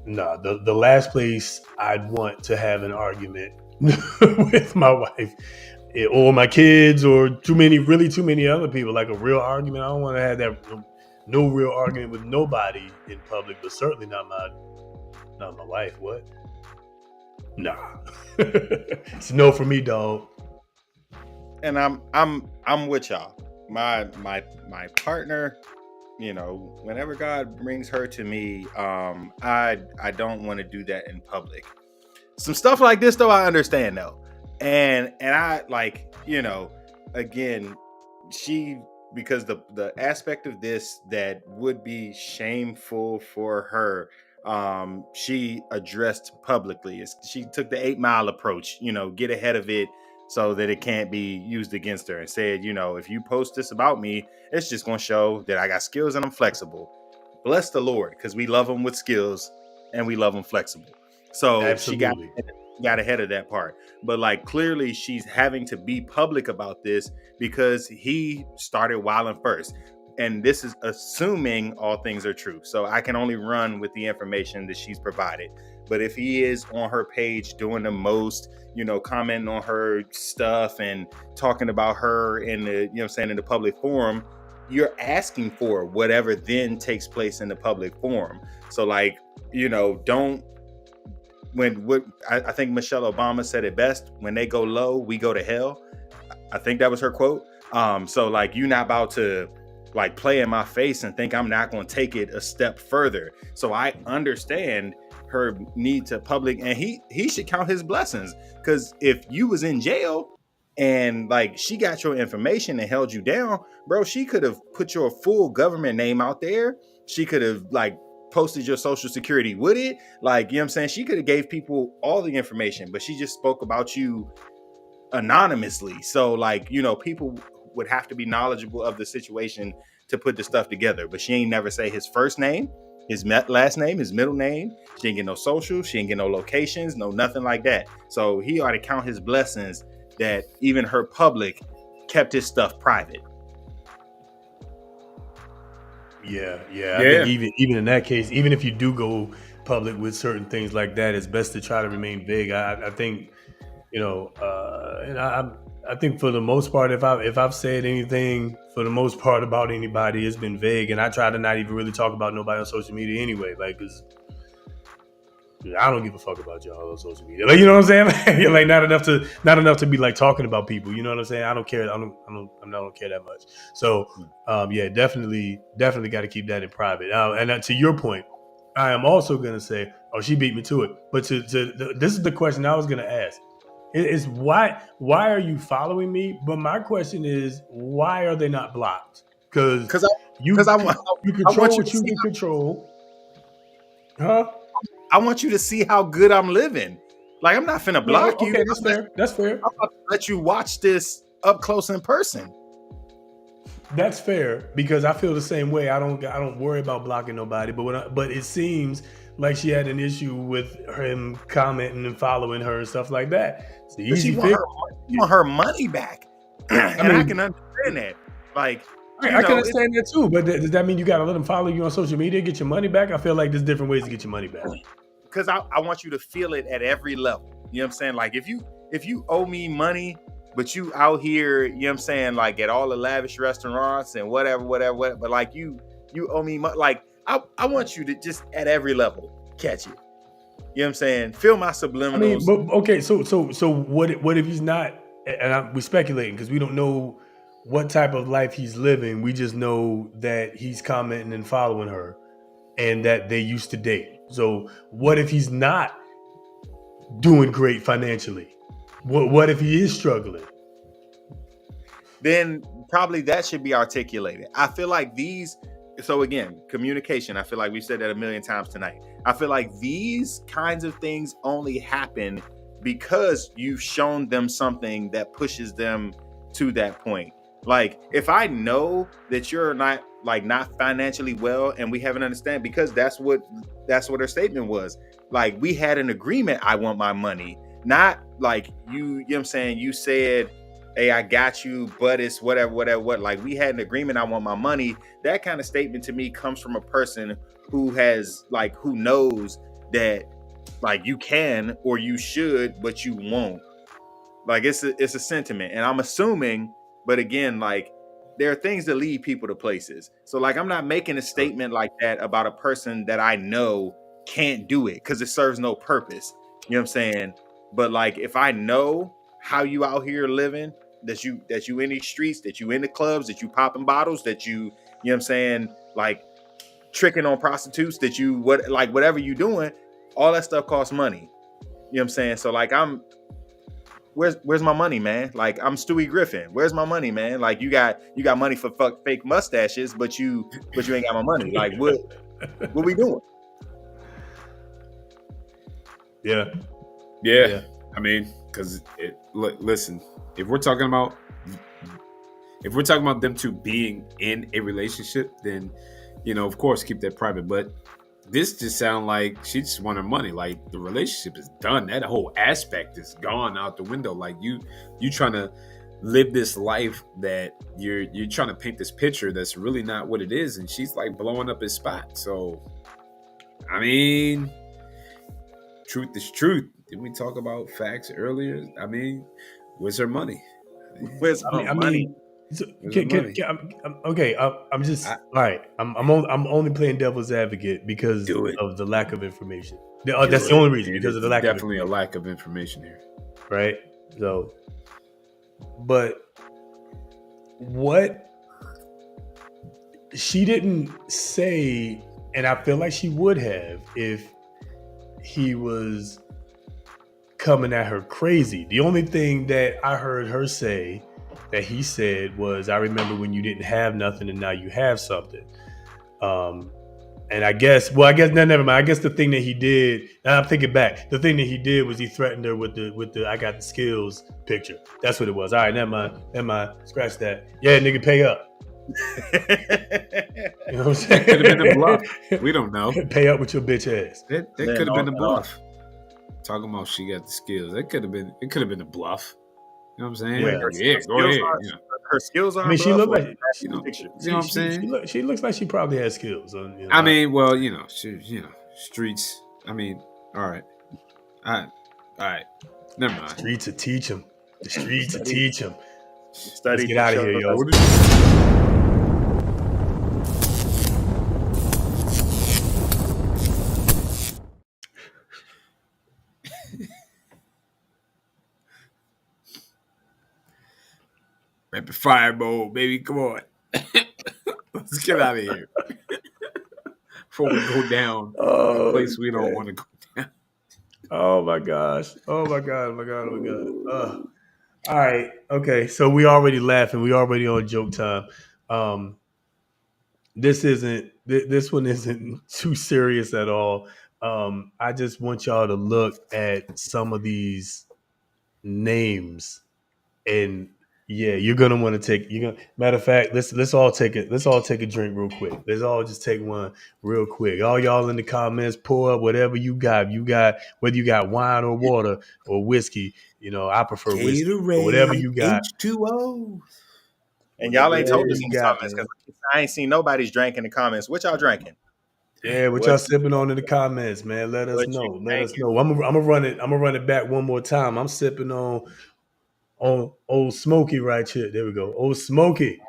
the last place I'd want to have an argument with my wife or my kids or too many other people, like a real argument. I don't want to have that. No real argument with nobody in public, but certainly not my wife. What? Nah. It's no for me, dog. And I'm with y'all. My partner, whenever God brings her to me, I don't want to do that in public. Some stuff like this though, I understand though. And I again, because the aspect of this that would be shameful for her, she addressed publicly. She took the 8 Mile approach, get ahead of it so that it can't be used against her, and said, if you post this about me, it's just going to show that I got skills and I'm flexible. Bless the Lord, because we love him with skills and we love him flexible. So absolutely. She got ahead of that part. But clearly she's having to be public about this because he started wilding first. And this is assuming all things are true. So I can only run with the information that she's provided. But if he is on her page doing the most, commenting on her stuff and talking about her in the, in the public forum, you're asking for whatever then takes place in the public forum. So don't. I think Michelle Obama said it best: when they go low, we go to hell. I think that was her quote. So you're not about to play in my face and think I'm not going to take it a step further. So I understand her need to public, and he should count his blessings, because if you was in jail and she got your information and held you down, bro, she could have put your full government name out there. She could have posted your social security with it. You know what I'm saying? She could have gave people all the information, but she just spoke about you anonymously. So people would have to be knowledgeable of the situation to put the stuff together. But she ain't never say his first name, his last name, his middle name. She ain't get no social. She ain't get no locations, no nothing like that. So he ought to count his blessings that even her public kept his stuff private. Yeah. I think even in that case, even if you do go public with certain things like that, it's best to try to remain vague. I think, and I think for the most part, if I've said anything for the most part about anybody, it's been vague, and I try to not even really talk about nobody on social media anyway, because I don't give a fuck about y'all on social media. You know what I'm saying? Not enough to be talking about people. You know what I'm saying? I don't care. I don't care that much. So, definitely got to keep that in private. And to your point, I am also gonna say, she beat me to it. But this is the question I was gonna ask. Is why are you following me? But my question is, why are they not blocked? Because you control what you can control. Huh? I want you to see how good I'm living. Like, I'm not finna block you. Okay, that's fair. That's fair. I'm about to let you watch this up close in person. That's fair, because I feel the same way. I don't worry about blocking nobody, but it seems like she had an issue with him commenting and following her and stuff like that. It's the easy fix. She want her money back. I can understand that. Like, I can understand that too, but does that mean you got to let them follow you on social media to get your money back? I feel like there's different ways to get your money back. Because I want you to feel it at every level. You know what I'm saying? Like, if you owe me money, but you out here, you know what I'm saying, like at all the lavish restaurants and whatever, but like you owe me money. Like, I want you to just at every level catch it. You know what I'm saying? Feel my subliminals. I mean, but okay, so what if he's not? And we're speculating because we don't know what type of life he's living. We just know that he's commenting and following her, and that they used to date. So what if he's not doing great financially? What if he is struggling? Then probably that should be articulated. I feel like so again, communication, I feel like we've said that a million times tonight. I feel like these kinds of things only happen because you've shown them something that pushes them to that point. Like, if I know that you're not financially well and we have an understanding, because that's what her statement was. Like, we had an agreement, I want my money. Not like you know what I'm saying, you said, hey, I got you, but it's whatever. Like, we had an agreement, I want my money. That kind of statement to me comes from a person who knows that, like, you can or you should, but you won't. Like, it's a sentiment. And I'm assuming, but again, like, there are things that lead people to places. So, like, I'm not making a statement like that about a person that I know can't do it because it serves no purpose. You know what I'm saying? But like, if I know how you out here living, that you in these streets, that you in the clubs, that you popping bottles, that you know what I'm saying, like tricking on prostitutes, that you whatever you doing, all that stuff costs money. You know what I'm saying? So like, where's my money, man? Like, I'm Stewie Griffin. Where's my money, man? Like, you got money for fake mustaches, but you ain't got my money. Like, what we doing? Yeah. I mean, because listen, if we're talking about them two being in a relationship, then, you know, of course, keep that private. But this just sounds like she just want her money. Like, the relationship is done. That whole aspect is gone out the window. Like, you trying to live this life that you're trying to paint this picture that's really not what it is, and she's like blowing up his spot. So, I mean, truth is truth. Didn't we talk about facts earlier? I mean, where's her money? Where's her money? Okay, I'm just all right. I'm only playing devil's advocate because of the lack of information. That's the only reason, because of the lack. Definitely a lack of information here, right? So, but what she didn't say, and I feel like she would have if he was coming at her crazy. The only thing that I heard her say that he said was, I remember when you didn't have nothing and now you have something. And I guess never mind. I guess the thing that he did, now I'm thinking back, the thing that he did was he threatened her with the I got the skills picture. That's what it was. All right, never mind. Scratch that. Yeah, nigga, pay up. You know what I'm saying? That could have been a bluff. We don't know. Pay up with your bitch ass. That could have been a bluff. Talking about she got the skills. It could have been a bluff. You know what I'm saying? Yeah, go ahead. Her skills are. I mean, she looked like you know what I'm saying. She looks like she probably has skills. I mean, well, streets. I mean, all right. Never mind. Streets will teach them. The streets will teach them. Let's get out of here, yo. Rapid fire mode, baby. Come on. Let's get out of here. Before we go down a place we don't want to go down. Oh my gosh. Oh my God. All right. Okay. So we already laughing. We already on joke time. This one isn't too serious at all. I just want y'all to look at some of these names, and yeah, you're gonna want to take. You're gonna. Matter of fact, let's all take it. Let's all take a drink real quick. Let's all just take one real quick. All y'all in the comments, pour up whatever you got. You got whether you got wine or water or whiskey. You know, I prefer whiskey, but whatever you got. H2O. And y'all ain't told Whatever us you in the got, comments man. because I ain't seen nobody's drink in the comments. What y'all drinking? Yeah, what y'all sipping on in the comments, man? Let us know. Let us know. I'm gonna run it. I'm gonna run it back one more time. I'm sipping on Old Smoky right here. There we go. Old Smoky.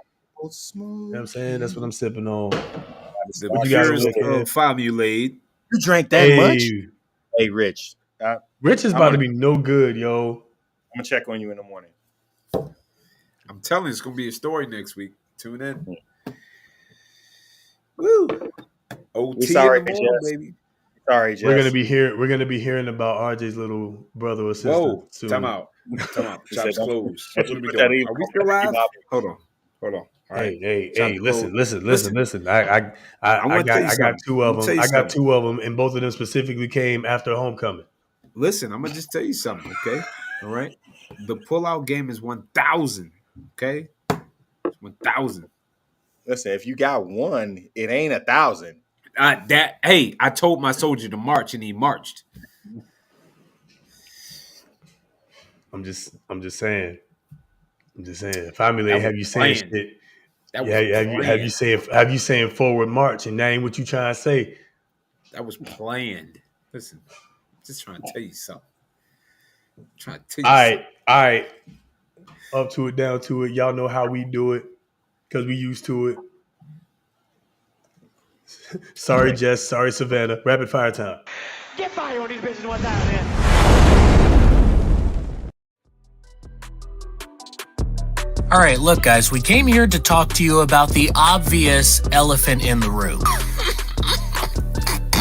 Old Smoky. You know what I'm saying? That's what I'm sipping on. The What you got over purest there? of Famulade. You drank that much? Hey, Rich. Rich is about to be no good, yo. I'm gonna check on you in the morning. I'm telling you, it's gonna be a story next week. Tune in. Woo! OT sorry, in the morning, Jess. baby. Sorry, Jess. We're gonna be hearing about RJ's little brother or sister. Whoa! soon. Time out. Chops closed. Don't What are we put that doing? in. Are we still live? Hold on. All right. Hey! Chops Listen! I got two of them. I got two of them, and both of them specifically came after homecoming. Listen, I'm gonna just tell you something, okay? All right. The pullout game is 1,000. Okay, it's 1,000. Listen, if you got one, it ain't 1,000. Hey, I told my soldier to march, and he marched. I'm just saying. Family, have you saying shit? Have you saying forward march, and that ain't what you trying to say? That was planned. Listen, just trying to tell you something. All right. Up to it, down to it. Y'all know how we do it because we used to it. Sorry, Jess. Sorry, Savannah. Rapid fire time. Get fire on these bitches 1,000. All right, look, guys, we came here to talk to you about the obvious elephant in the room.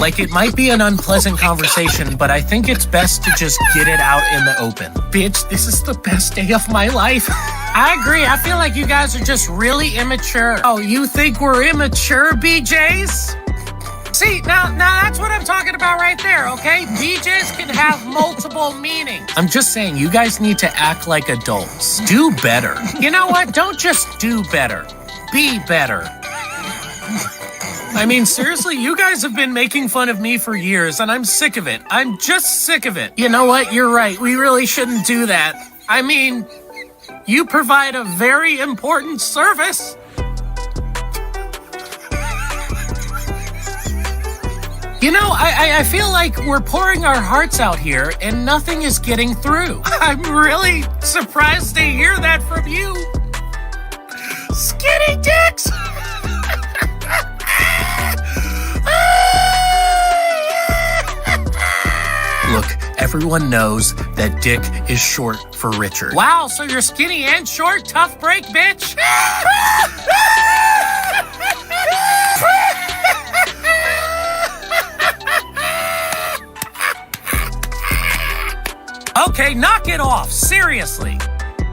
Like, it might be an unpleasant conversation, but I think it's best to just get it out in the open. Bitch, this is the best day of my life. I agree. I feel like you guys are just really immature. Oh, you think we're immature, BJs? See, now that's what I'm talking about right there, okay? BJs can have multiple meanings. I'm just saying, you guys need to act like adults. Do better. You know what? Don't just do better. Be better. I mean, seriously, you guys have been making fun of me for years, and I'm sick of it. I'm just sick of it. You know what? You're right. We really shouldn't do that. I mean, you provide a very important service. You know, I feel like we're pouring our hearts out here, and nothing is getting through. I'm really surprised to hear that from you. Skinny dicks! Look, everyone knows that Dick is short for Richard. Wow, so you're skinny and short? Tough break, bitch! Okay, knock it off. Seriously.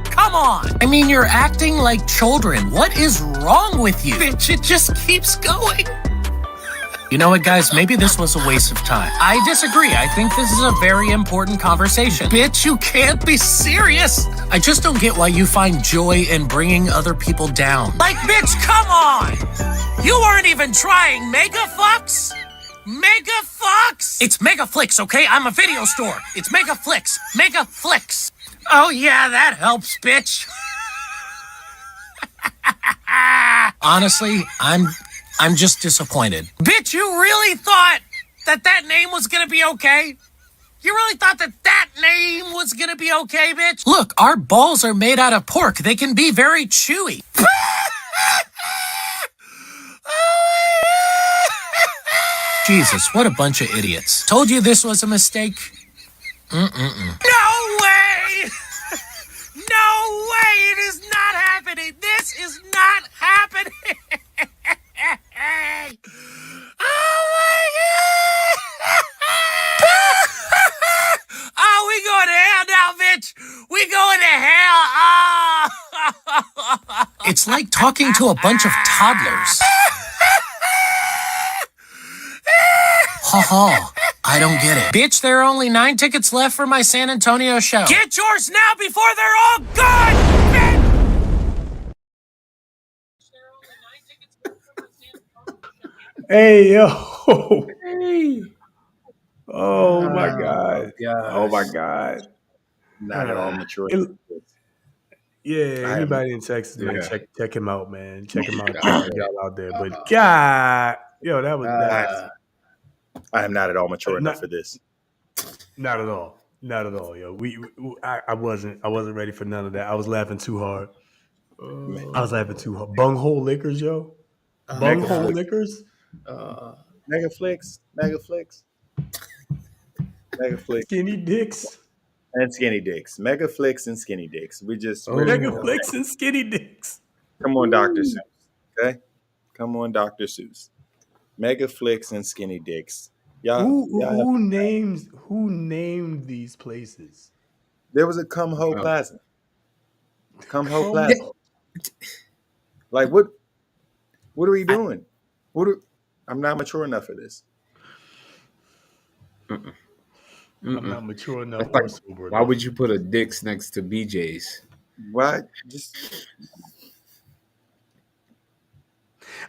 Come on. I mean, you're acting like children. What is wrong with you? Bitch, it just keeps going. You know what, guys? Maybe this was a waste of time. I disagree. I think this is a very important conversation. Bitch, you can't be serious. I just don't get why you find joy in bringing other people down. Like, bitch, come on. You weren't even trying. Mega fucks? Mega Fox? It's Mega Flix, okay? I'm a video store. It's Mega Flix. Mega Flix. Oh, yeah, that helps, bitch. Honestly, I'm just disappointed. Bitch, you really thought that name was gonna be okay? You really thought that name was gonna be okay, bitch? Look, our balls are made out of pork. They can be very chewy. Jesus, what a bunch of idiots. Told you this was a mistake. No way! No way! It is not happening! This is not happening! Oh my God! Oh, we going to hell now, bitch! We going to hell! Oh. It's like talking to a bunch of toddlers. Ha ha, I don't get it. Bitch, there are only 9 tickets left for my San Antonio show. Get yours now before they're all gone, bitch! Hey, yo. Hey. Oh, my God. Oh, my gosh. God. Not at all mature. Yeah, I am- anybody in Texas, man, Yeah. check him out, man. Check him out. Check y'all out there. But God, yo, that was I am not at all mature enough not, for this. not at all. Not at all, yo. I wasn't ready for none of that. I was laughing too hard. I was laughing too hard. Bunghole Liquors, yo. Bunghole Liquors. Megaflix. Skinny dicks. And skinny dicks. Megaflix and skinny dicks. Megaflix and skinny dicks. Come on, Dr. Seuss. Okay? Come on, Dr. Seuss. Megaflix and skinny dicks. Who named these places? There was a Come Ho Plaza. Come Ho Plaza. Like what are we doing? I'm not mature enough for this. I'm not mature enough Like, or sober why enough. would you put a Dick's next to BJ's? Why? Just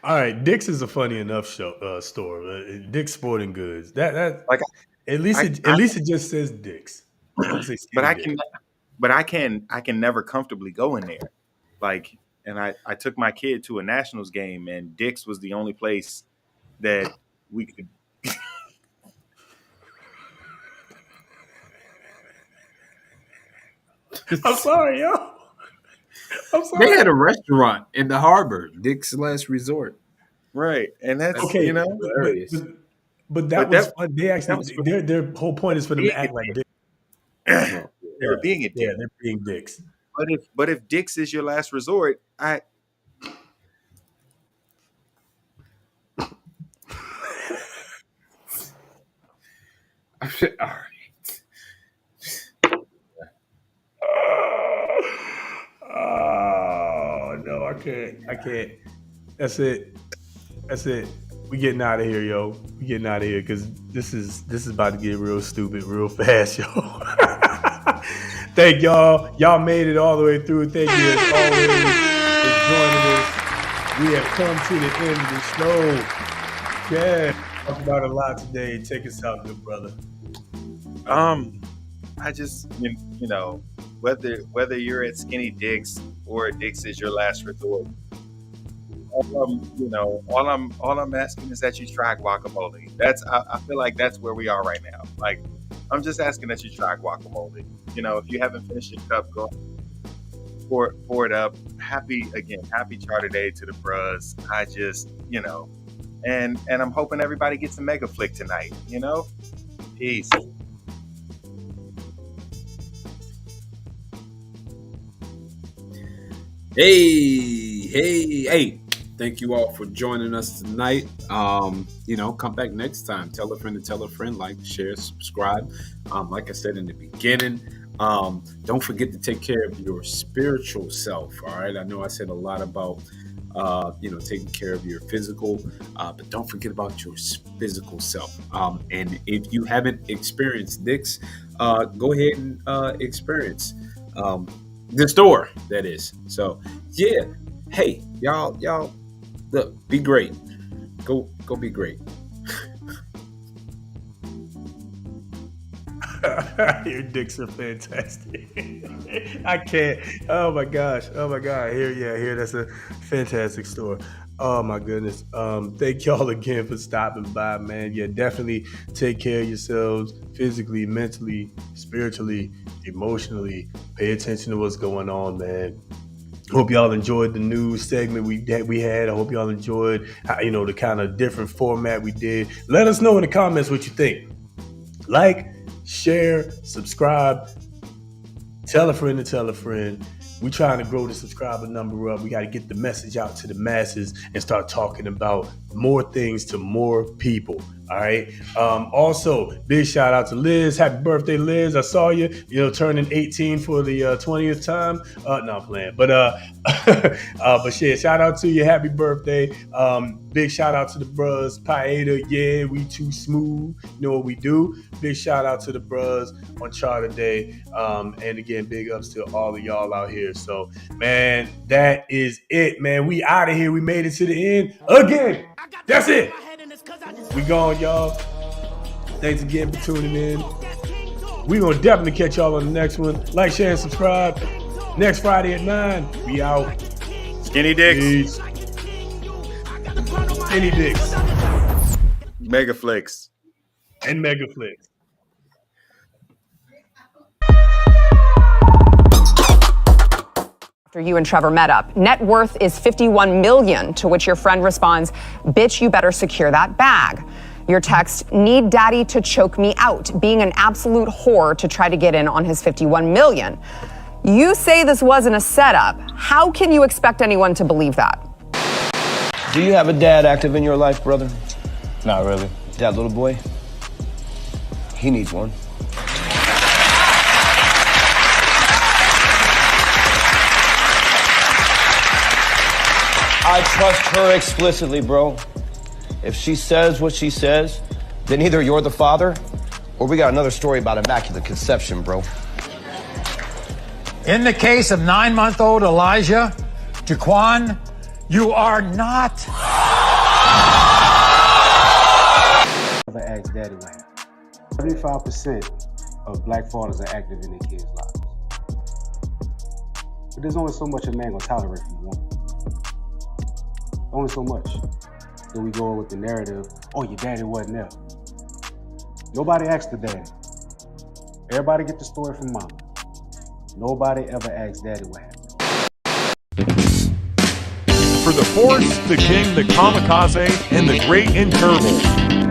all right. Dick's is a funny enough store. Dick's Sporting Goods. That like at least it just says Dick's. It don't say Skinny but I can never comfortably go in there. Like, and I took my kid to a Nationals game, and Dick's was the only place that we could. I'm sorry, yo. I'm sorry. They had a restaurant in the harbor, Dick's Last Resort. Right, and that's okay. You know, but that was fun. They actually their whole point is for them to act like dicks. They're being a dick. Yeah, they're being dicks. But if Dick's is your last resort, I. All right. Oh no, I can't. That's it. We getting out of here, yo. We getting out of here because this is about to get real stupid real fast, yo. Thank y'all. Y'all made it all the way through. Thank you as always for joining us. We have come to the end of the show. Yeah, talked about a lot today. Take us out, good brother. I just you know, whether you're at Skinny Dick's or Dick's is your last resort. All I'm asking is that you try guacamole. I feel like that's where we are right now. Like, I'm just asking that you try guacamole. You know, if you haven't finished your cup, go pour it up. Happy Charter Day to the bros. I just, and I'm hoping everybody gets a mega flick tonight. Peace. Hey. Thank you all for joining us tonight. Come back next time. Tell a friend to tell a friend, like, share, subscribe. Like I said in the beginning, don't forget to take care of your spiritual self. All right. I know I said a lot about, taking care of your physical, but don't forget about your physical self. And if you haven't experienced Dick's, go ahead and experience the store, that is. So, yeah. Hey, y'all, look, be great. Go be great. Your dicks are fantastic. I can't. Oh my gosh. Here. That's a fantastic store. Oh my goodness. Thank y'all again for stopping by, man. Yeah, definitely take care of yourselves physically, mentally, spiritually, emotionally. Pay attention to what's going on, man. Hope y'all enjoyed the news segment we had. I hope y'all enjoyed the kind of different format we did. Let us know in the comments what you think. Like, share, subscribe, tell a friend to tell a friend. We're trying to grow the subscriber number up. We got to get the message out to the masses and start talking about more things to more people. All right. Also, big shout out to Liz. Happy birthday, Liz. I saw you, turning 18 for the 20th time. No, I'm playing. But yeah, shout out to you. Happy birthday. Big shout out to the bros. Paeta, yeah, we too smooth. You know what we do. Big shout out to the bros on Charter Day. And again, big ups to all of y'all out here. So, man, that is it, man. We out of here. We made it to the end again. That's it. We gone, y'all. Thanks again for tuning in. We're going to definitely catch y'all on the next one. Like, share, and subscribe. Next Friday at 9. We out. Skinny dicks. Peace. Skinny dicks. Megaflix. And Megaflix. After you and Trevor met up, net worth is $51 million, to which your friend responds, "Bitch, you better secure that bag." Your text, "Need daddy to choke me out," being an absolute whore to try to get in on his $51 million. You say this wasn't a setup. How can you expect anyone to believe that? Do you have a dad active in your life, brother? Not really. That little boy? He needs one. I trust her explicitly, bro. If she says what she says, then either you're the father or we got another story about immaculate conception, bro. In the case of 9-month-old Elijah, Jaquan, you are not. Never asked daddy what happened. 75% of black fathers are active in their kids' lives. But there's only so much a man gonna tolerate from a woman. Only so much. Then we go with the narrative, oh, your daddy wasn't there. Nobody asked the daddy. Everybody get the story from mama. Nobody ever asked daddy what happened. For the Force, the King, the Kamikaze, and the Great Incurable,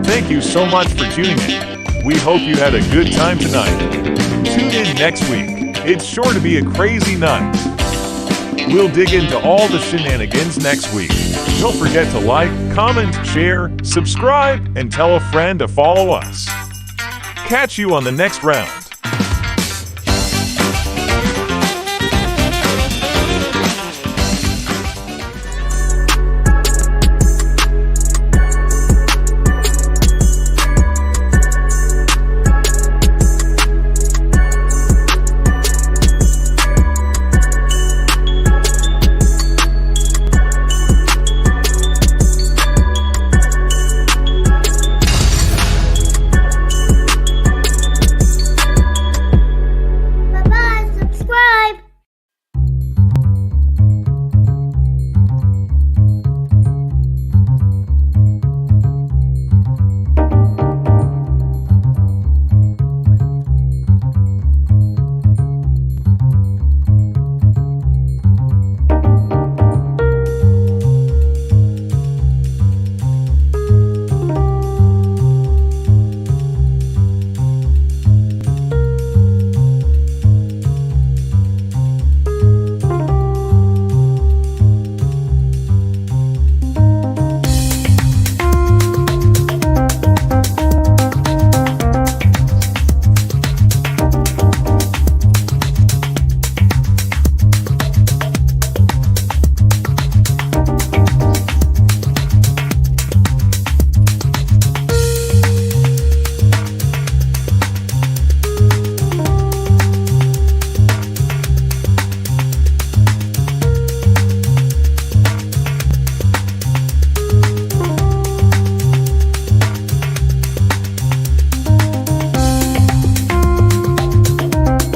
thank you so much for tuning in. We hope you had a good time tonight. Tune in next week. It's sure to be a crazy night. We'll dig into all the shenanigans next week. Don't forget to like, comment, share, subscribe, and tell a friend to follow us. Catch you on the next round.